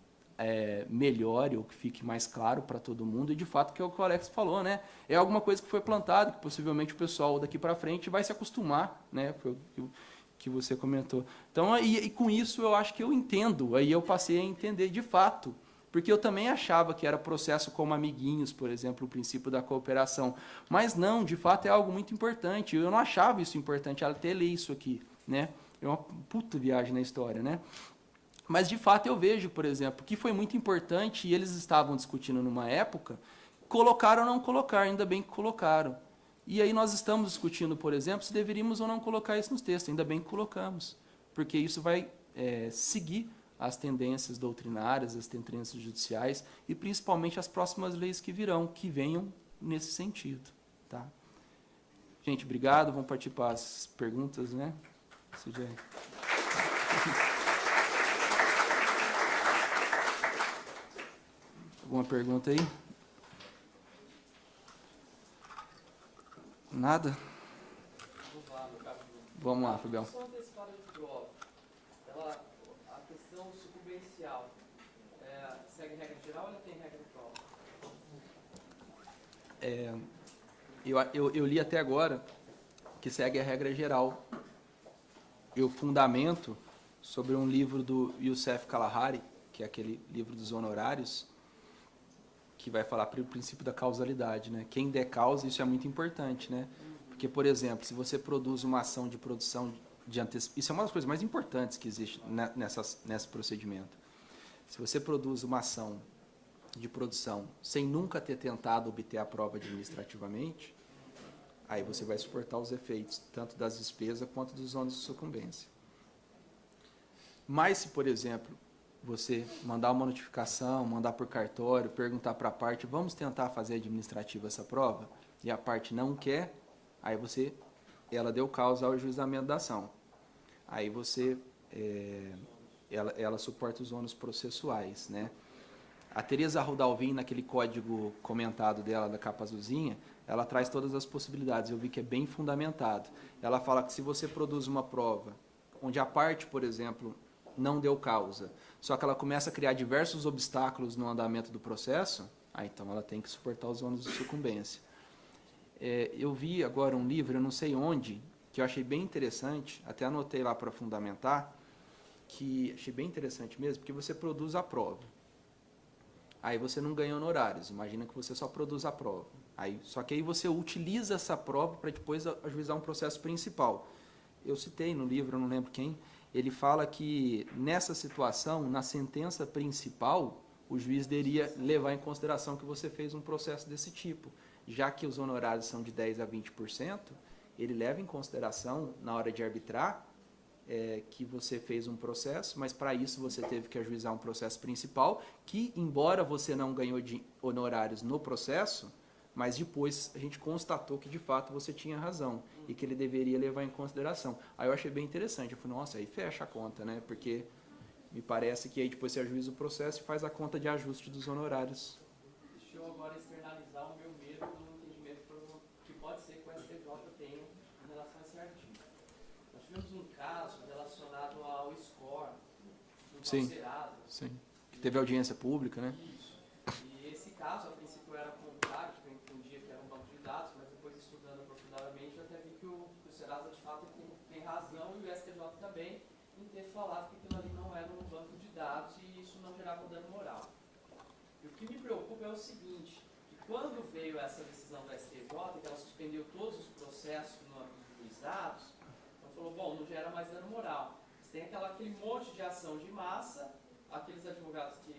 melhore ou que fique mais claro para todo mundo, e de fato que é o que o Alex falou, né? É alguma coisa que foi plantada, que possivelmente o pessoal daqui para frente vai se acostumar, né? Foi o que você comentou. Então, e com isso eu acho que eu entendo, aí eu passei a entender de fato, porque eu também achava que era processo como amiguinhos, por exemplo, o princípio da cooperação, mas não, de fato é algo muito importante, eu não achava isso importante, até ler isso aqui, né? É uma puta viagem na história, né? Mas, de fato, eu vejo, por exemplo, que foi muito importante, e eles estavam discutindo numa época, colocar ou não colocar, ainda bem que colocaram. E aí nós estamos discutindo, por exemplo, se deveríamos ou não colocar isso nos textos, ainda bem que colocamos, porque isso vai seguir as tendências doutrinárias, as tendências judiciais, e principalmente as próximas leis que virão, que venham nesse sentido. Tá? Gente, obrigado, vamos partir para as perguntas, né? Alguma pergunta aí? Nada? Vamos lá, Fabião. A questão antecipada de prova, a questão sucumbencial, segue regra geral ou ela tem regra de prova? Eu li até agora que segue a regra geral. Eu fundamento sobre um livro do Youssef Kalahari, que é aquele livro dos honorários, que vai falar para o princípio da causalidade, né? Quem der causa, isso é muito importante, né? Porque, por exemplo, se você produz uma ação de produção de antecipação, isso é uma das coisas mais importantes que existe nesse procedimento. Se você produz uma ação de produção sem nunca ter tentado obter a prova administrativamente, aí você vai suportar os efeitos, tanto das despesas quanto dos ônus de sucumbência. Mas se, por exemplo, você mandar uma notificação, mandar por cartório, perguntar para a parte, vamos tentar fazer administrativa essa prova, e a parte não quer, aí ela deu causa ao ajuizamento da ação. Aí ela suporta os ônus processuais, né? A Teresa Rudalvin, naquele código comentado dela, da capa azulzinha, ela traz todas as possibilidades, eu vi que é bem fundamentado. Ela fala que se você produz uma prova, onde a parte, por exemplo, não deu causa, só que ela começa a criar diversos obstáculos no andamento do processo, então ela tem que suportar os ônus de sucumbência. Eu vi agora um livro, eu não sei onde, que eu achei bem interessante, até anotei lá para fundamentar, que achei bem interessante mesmo, porque você produz a prova. Aí você não ganha honorários, imagina que você só produz a prova. Só que aí você utiliza essa prova para depois ajuizar um processo principal. Eu citei no livro, eu não lembro quem, ele fala que nessa situação, na sentença principal, o juiz deveria levar em consideração que você fez um processo desse tipo. Já que os honorários são de 10% a 20%, ele leva em consideração, na hora de arbitrar, que você fez um processo, mas para isso você teve que ajuizar um processo principal, que, embora você não ganhou de honorários no processo, Mas depois a gente constatou que de fato você tinha razão e que ele deveria levar em consideração. Aí eu achei bem interessante. Eu falei, nossa, aí fecha a conta, né? Porque me parece que aí depois você ajuiza o processo e faz a conta de ajuste dos honorários. Deixa eu agora externalizar o meu medo do entendimento que pode ser que o STJ tenha em relação a esse artigo. Nós tivemos um caso relacionado ao score, do Sim. Serasa. Sim. Que teve audiência pública, né? Isso. E esse caso, a princípio, era contrário, que eu entendia que era um banco de dados, mas depois estudando aprofundadamente, eu até vi que o Serasa, de fato, tem razão, e o STJ também, em ter falado que aquilo ali não era um banco de dados e isso não gerava dano moral. E o que me preocupa é o seguinte, que quando veio essa decisão do STJ, que ela suspendeu todos os processos no âmbito dos juizados, então falou, bom, não gera mais dano moral. Você tem aquele monte de ação de massa, aqueles advogados que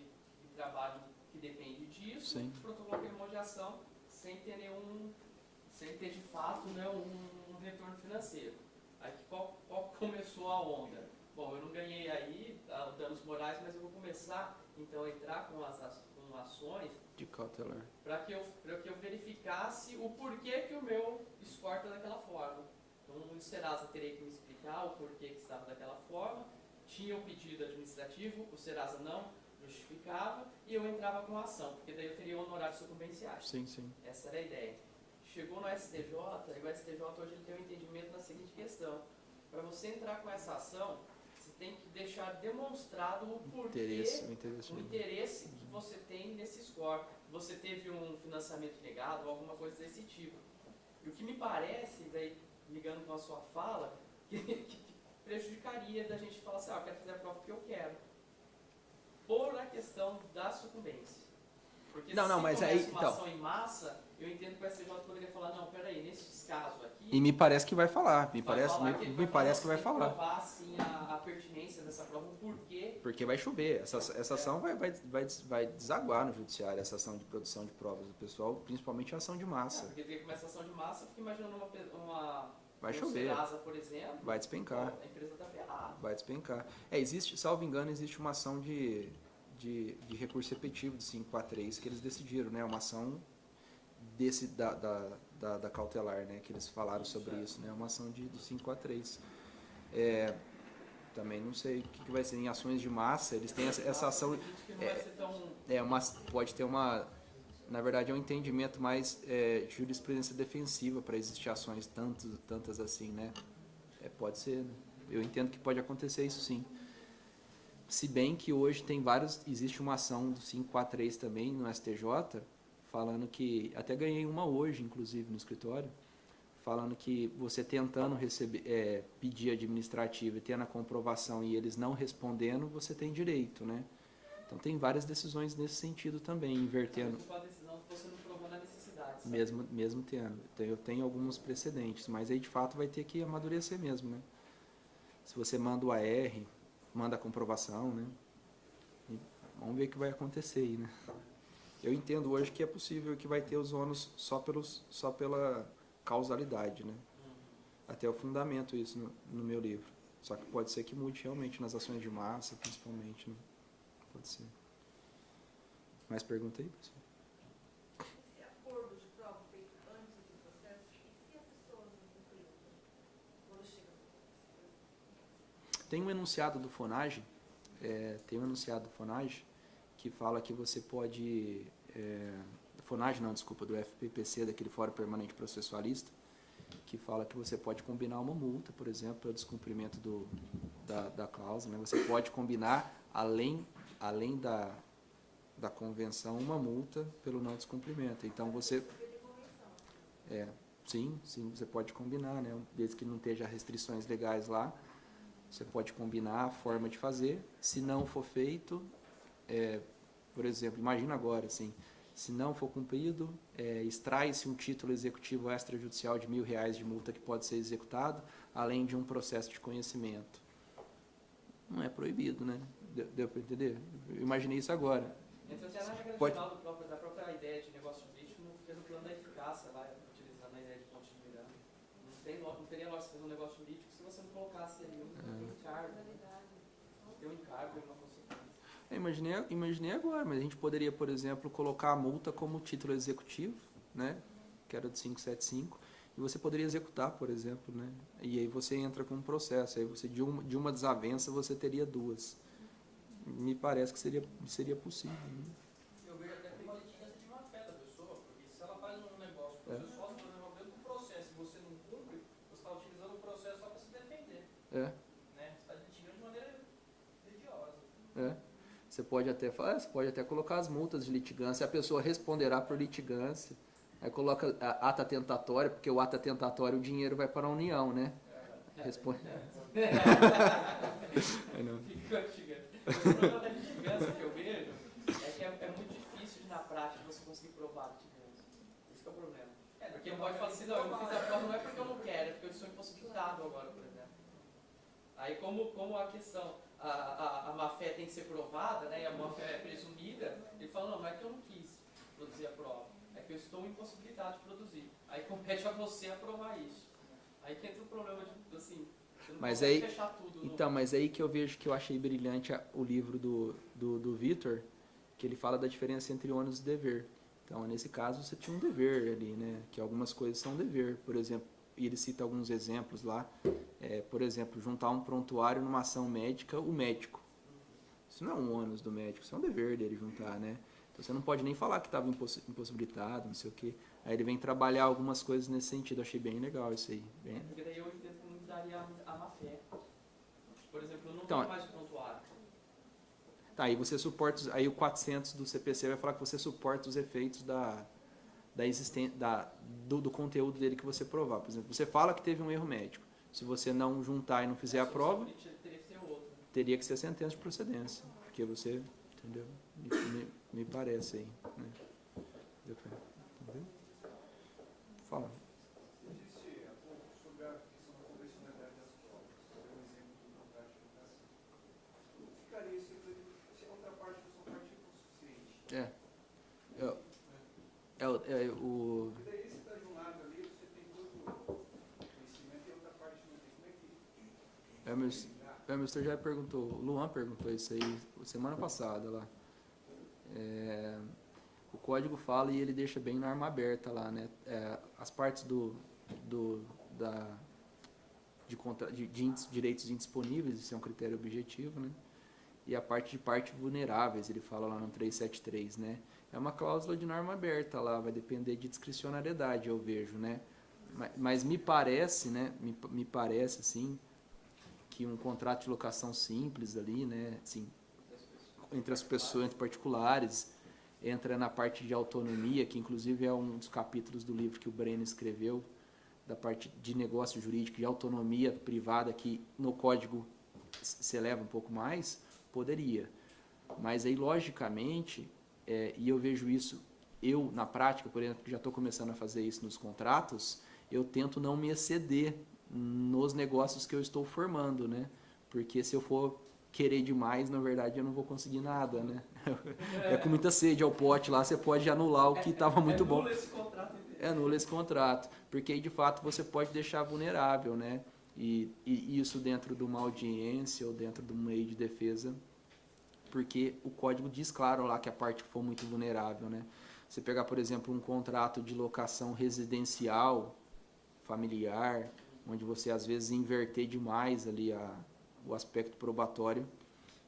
trabalham, que dependem disso, protocolou aquele monte de ação sem ter de fato, né, um retorno financeiro. Aí qual começou a onda? Bom, eu não ganhei aí danos morais, mas eu vou começar então a entrar com ações de cautelar para que eu verificasse o porquê que o meu score está daquela forma. Então o Serasa teria que me explicar o porquê que estava daquela forma. Tinha o pedido administrativo, o Serasa não justificava e eu entrava com a ação, porque daí eu teria honorários sucumbenciais. Sim, sim. Essa era a ideia. Chegou no STJ, e o STJ hoje ele tem um entendimento na seguinte questão. Para você entrar com essa ação, você tem que deixar demonstrado o porquê, o interesse que você tem nesse score. Você teve um financiamento negado ou alguma coisa desse tipo. E o que me parece, daí, ligando com a sua fala, que prejudicaria da gente falar assim, eu quero fazer a prova que eu quero. Por a questão da sucumbência. Porque se mas começa aí, uma ação em massa, eu entendo que o STJ poderia falar, não, peraí, nesses casos aqui... E me parece que vai falar, me parece que vai falar. Provar, assim, a pertinência dessa prova, o porquê... Porque vai chover, essa ação vai desaguar no judiciário, essa ação de produção de provas do pessoal, principalmente a ação de massa. Porque começa a ação de massa, eu fico imaginando vai chover, Serasa, por exemplo, vai despencar. A empresa está ferrada. Vai despencar. Existe, salvo engano, existe uma ação de recurso repetitivo de 543 que eles decidiram, né? Uma ação da cautelar, né? Que eles falaram sobre isso, né? Uma ação do 543. Também não sei o que vai ser em ações de massa, eles têm essa ação... pode ter uma... Na verdade, é um entendimento mais jurisprudência defensiva para existir ações tantas assim, né? Pode ser, né? Eu entendo que pode acontecer isso sim. Se bem que hoje existe uma ação do 543 também no STJ, falando que, até ganhei uma hoje, inclusive, no escritório, falando que você tentando pedir administrativo e tendo a comprovação e eles não respondendo, você tem direito, né? Então tem várias decisões nesse sentido também, invertendo. A decisão que você não provou na necessidade. Mesmo tendo. Eu tenho alguns precedentes, mas aí de fato vai ter que amadurecer mesmo, né? Se você manda o AR, manda a comprovação, né? E vamos ver o que vai acontecer aí, né? Eu entendo hoje que é possível que vai ter os ônus só pela causalidade, né? Até o fundamento isso no meu livro. Só que pode ser que mude realmente nas ações de massa, principalmente, né? Pode ser. Mais pergunta aí, pessoal? Esse acordo de prova feito antes do processo, e se a pessoa não cumpriu? Quando chega no processo? Tem um enunciado do FONAGE, que fala que você pode... do FPPC, daquele Fórum Permanente Processualista, que fala que você pode combinar uma multa, por exemplo, para o descumprimento da cláusula, né? Você pode combinar, além da convenção, uma multa pelo não descumprimento. Então você... sim, você pode combinar, né? Desde que não esteja restrições legais lá, você pode combinar a forma de fazer. Se não for feito, por exemplo, imagina agora, assim, se não for cumprido, extrai-se um título executivo extrajudicial de R$1.000 de multa que pode ser executado, além de um processo de conhecimento. Não é proibido, né? Deu para entender? Eu imaginei isso agora. Entra até na regra geral da própria ideia de negócio jurídico, no plano da eficácia, lá, utilizando a ideia de ponte de miranda. Não teria lógica fazer um negócio jurídico se você não colocasse ali um encargo. Tem um encargo e uma consequência. Imaginei agora, mas a gente poderia, por exemplo, colocar a multa como título executivo, né? Que era do 575, e você poderia executar, por exemplo, né? E aí você entra com um processo, aí você de uma desavença você teria duas. Me parece que seria possível. Né? Eu vejo até que uma litigância de má fé da pessoa, porque se ela faz um negócio processual, você vai resolver um processo e você não cumpre, você está utilizando o processo só para se defender. Né? Você está litigando de maneira religiosa. Você pode até falar, você pode até colocar as multas de litigância, a pessoa responderá por litigância. Aí coloca a ata tentatória, porque o ato tentatório o dinheiro vai para a União, né? Responde. Fica litigando. O problema da litigância que eu vejo é que é muito difícil na prática você conseguir provar a litigância. Esse que é o problema. Porque não pode falar assim, não, eu não fiz a prova, não é porque eu não quero, é porque eu sou impossibilitado agora, por exemplo. Aí como a questão, a má-fé tem que ser provada, né, e a má-fé é presumida, ele fala, não é que eu não quis produzir a prova, é que eu estou impossibilitado de produzir. Aí compete a você aprovar isso. Aí que entra o problema de, assim, você não consegue fechar tudo. Então, mas aí que eu vejo que eu achei brilhante o livro do Vitor, que ele fala da diferença entre ônus e dever. Então, nesse caso, você tinha um dever ali, né, que algumas coisas são dever, por exemplo, e ele cita alguns exemplos lá, por exemplo, juntar um prontuário numa ação médica, o médico. Isso não é um ônus do médico, isso é um dever dele juntar, né? Então você não pode nem falar que estava impossibilitado, não sei o quê. Aí ele vem trabalhar algumas coisas nesse sentido, achei bem legal isso aí. Bem... Porque daí eu entendo que não daria a má-fé. Por exemplo, eu não então, tenho mais o prontuário. Tá, aí você suporta, aí o 400 do CPC vai falar que você suporta os efeitos do conteúdo dele que você provar. Por exemplo, você fala que teve um erro médico. Se você não juntar e não fizer a prova, teria que ser sentença de procedência. Porque você, entendeu? Me parece aí. Né? Entendeu? Fala. Você disse há pouco sobre a questão da convencionalidade das provas. Você deu um exemplo do contrato de locação. Como ficaria se a outra parte fosse uma parte insuficiente? Porque daí você está de um lado ali, você tem todo o conhecimento e a outra parte não tem. Como é que... O Mr. já perguntou, o Luan perguntou isso aí semana passada lá. O código fala e ele deixa bem na arma aberta lá, né? As partes de direitos indisponíveis, isso é um critério objetivo, né? E a parte de partes vulneráveis, ele fala lá no 373, né? É uma cláusula de norma aberta lá, vai depender de discricionariedade, eu vejo, né? Mas me parece, né? Me parece, assim, que um contrato de locação simples ali, né? Assim, entre as pessoas, entre particulares, entra na parte de autonomia, que inclusive é um dos capítulos do livro que o Breno escreveu, da parte de negócio jurídico, de autonomia privada, que no código se eleva um pouco mais, poderia. Mas aí, logicamente, e eu vejo isso, eu na prática, por exemplo, que já estou começando a fazer isso nos contratos, eu tento não me exceder nos negócios que eu estou formando, né? Porque se eu for querer demais, na verdade, eu não vou conseguir nada, né? É com muita sede ao pote lá, você pode anular o que estava muito bom. Anula esse contrato, porque aí, de fato, você pode deixar vulnerável, né? E isso dentro de uma audiência ou dentro de um meio de defesa, porque o código diz claro lá que a parte for muito vulnerável, né? Você pegar, por exemplo, um contrato de locação residencial, familiar, onde você às vezes inverter demais ali o aspecto probatório,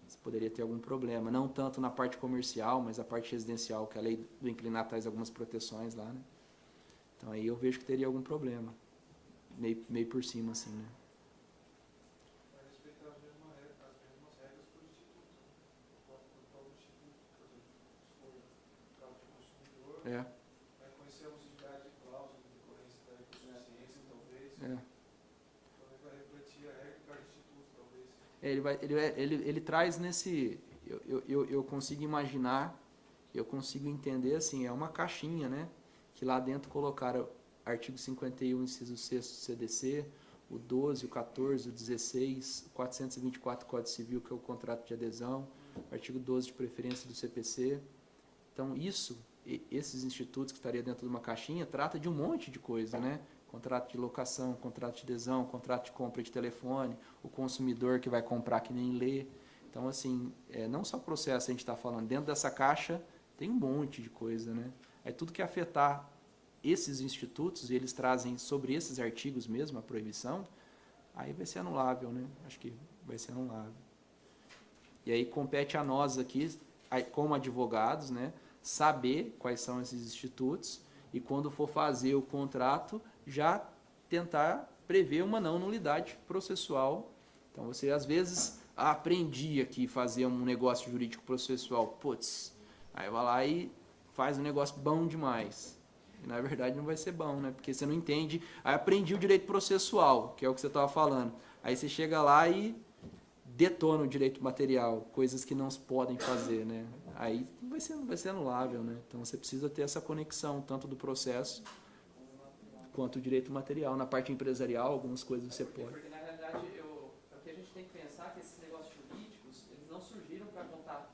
você poderia ter algum problema. Não tanto na parte comercial, mas a parte residencial, que a lei do inquilinato traz algumas proteções lá, né? Então aí eu vejo que teria algum problema, meio por cima, assim, né? Vai respeitar as mesmas regras para o instituto. Para o instituto, por exemplo, se for caso de consumidor, vai conhecer a utilidade de cláusula de decorrência da insuficiência, talvez. Então vai refletir a regra para o instituto, talvez. Ele traz nesse... Eu consigo imaginar, eu consigo entender, assim, é uma caixinha, né? Que lá dentro colocaram artigo 51, inciso 6º do CDC, o 12, o 14, o 16, o 424 do Código Civil, que é o contrato de adesão, o artigo 12 de preferência do CPC. Então, esses institutos que estariam dentro de uma caixinha, trata de um monte de coisa, né? Contrato de locação, contrato de adesão, contrato de compra de telefone, o consumidor que vai comprar que nem lê. Então, assim, não só processo a gente está falando, dentro dessa caixa tem um monte de coisa, né? Tudo que afetar esses institutos, eles trazem sobre esses artigos mesmo a proibição, aí vai ser anulável, né? Acho que vai ser anulável. E aí compete a nós aqui, como advogados, né, saber quais são esses institutos e quando for fazer o contrato, já tentar prever uma não nulidade processual. Então você às vezes aprendi aqui fazer um negócio jurídico processual, putz, aí vai lá e faz um negócio bom demais. E, na verdade não vai ser bom, né? Porque você não entende. Aí aprendi o direito processual, que é o que você estava falando. Aí você chega lá e detona o direito material, coisas que não se podem fazer, né? Aí vai ser anulável, né? Então você precisa ter essa conexão, tanto do processo quanto o direito material. Na parte empresarial, algumas coisas você pode. Porque na realidade, o que a gente tem que pensar é que esses negócios jurídicos, eles não surgiram para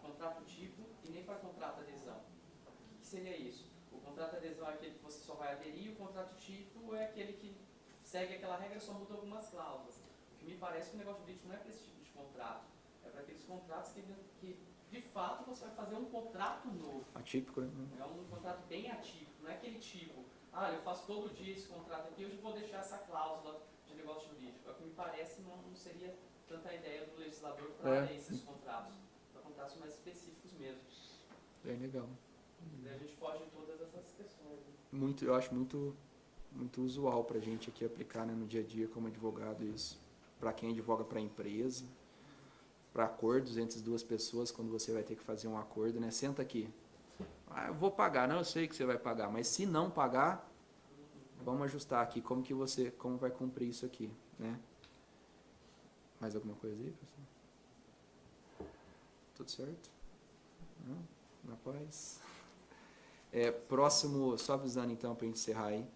contrato tipo e nem para contrato adesão. O que seria isso? O contrato adesão é aquele que você só vai aderir, e o contrato tipo é aquele que segue aquela regra, só muda algumas cláusulas. O que me parece que o negócio jurídico não é para esse tipo de contrato. É para aqueles contratos que de fato você vai fazer um contrato novo. Atípico, né? É um contrato bem atípico, não é aquele tipo, eu faço todo dia esse contrato aqui, hoje vou deixar essa cláusula de negócio jurídico. É o que me parece não seria tanta a ideia do legislador para esses contratos, para contratos mais específicos mesmo. É legal. E daí a gente foge de todas essas questões. Né? Eu acho muito usual para a gente aqui aplicar, né, no dia a dia como advogado isso. Para quem advoga para a empresa, para acordos entre duas pessoas, quando você vai ter que fazer um acordo, né? Senta aqui. Eu vou pagar. Não, eu sei que você vai pagar, mas se não pagar, vamos ajustar aqui como vai cumprir isso aqui, né? Mais alguma coisa aí, pessoal? Tudo certo? Não? Na paz? Próximo, só avisando então para a gente encerrar aí,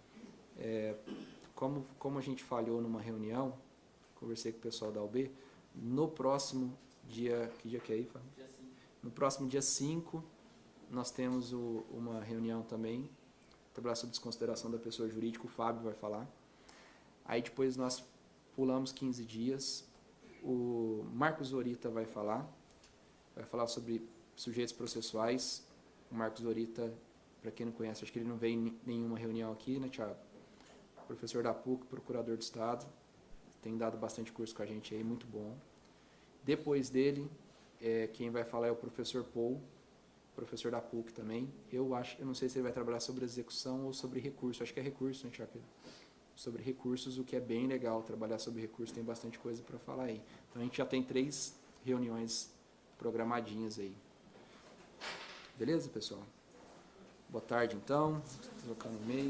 como a gente falhou numa reunião, conversei com o pessoal da UB, no próximo dia, que dia que é aí, Fábio? Dia 5. No próximo dia 5, nós temos uma reunião também, trabalhar sobre desconsideração da pessoa jurídica, o Fábio vai falar. Aí depois nós pulamos 15 dias, o Marcos Zorita vai falar sobre sujeitos processuais. O Marcos Zorita, para quem não conhece, acho que ele não veio em nenhuma reunião aqui, né, Thiago? Professor da PUC, procurador do Estado, tem dado bastante curso com a gente aí, muito bom. Depois dele, quem vai falar é o professor Paul, professor da PUC também. Eu não sei se ele vai trabalhar sobre execução ou sobre recurso. Acho que é recurso, né, Thiago? Sobre recursos, o que é bem legal. Trabalhar sobre recurso, tem bastante coisa para falar aí. Então, a gente já tem 3 reuniões programadinhas aí. Beleza, pessoal? Boa tarde, então. Colocando no meio.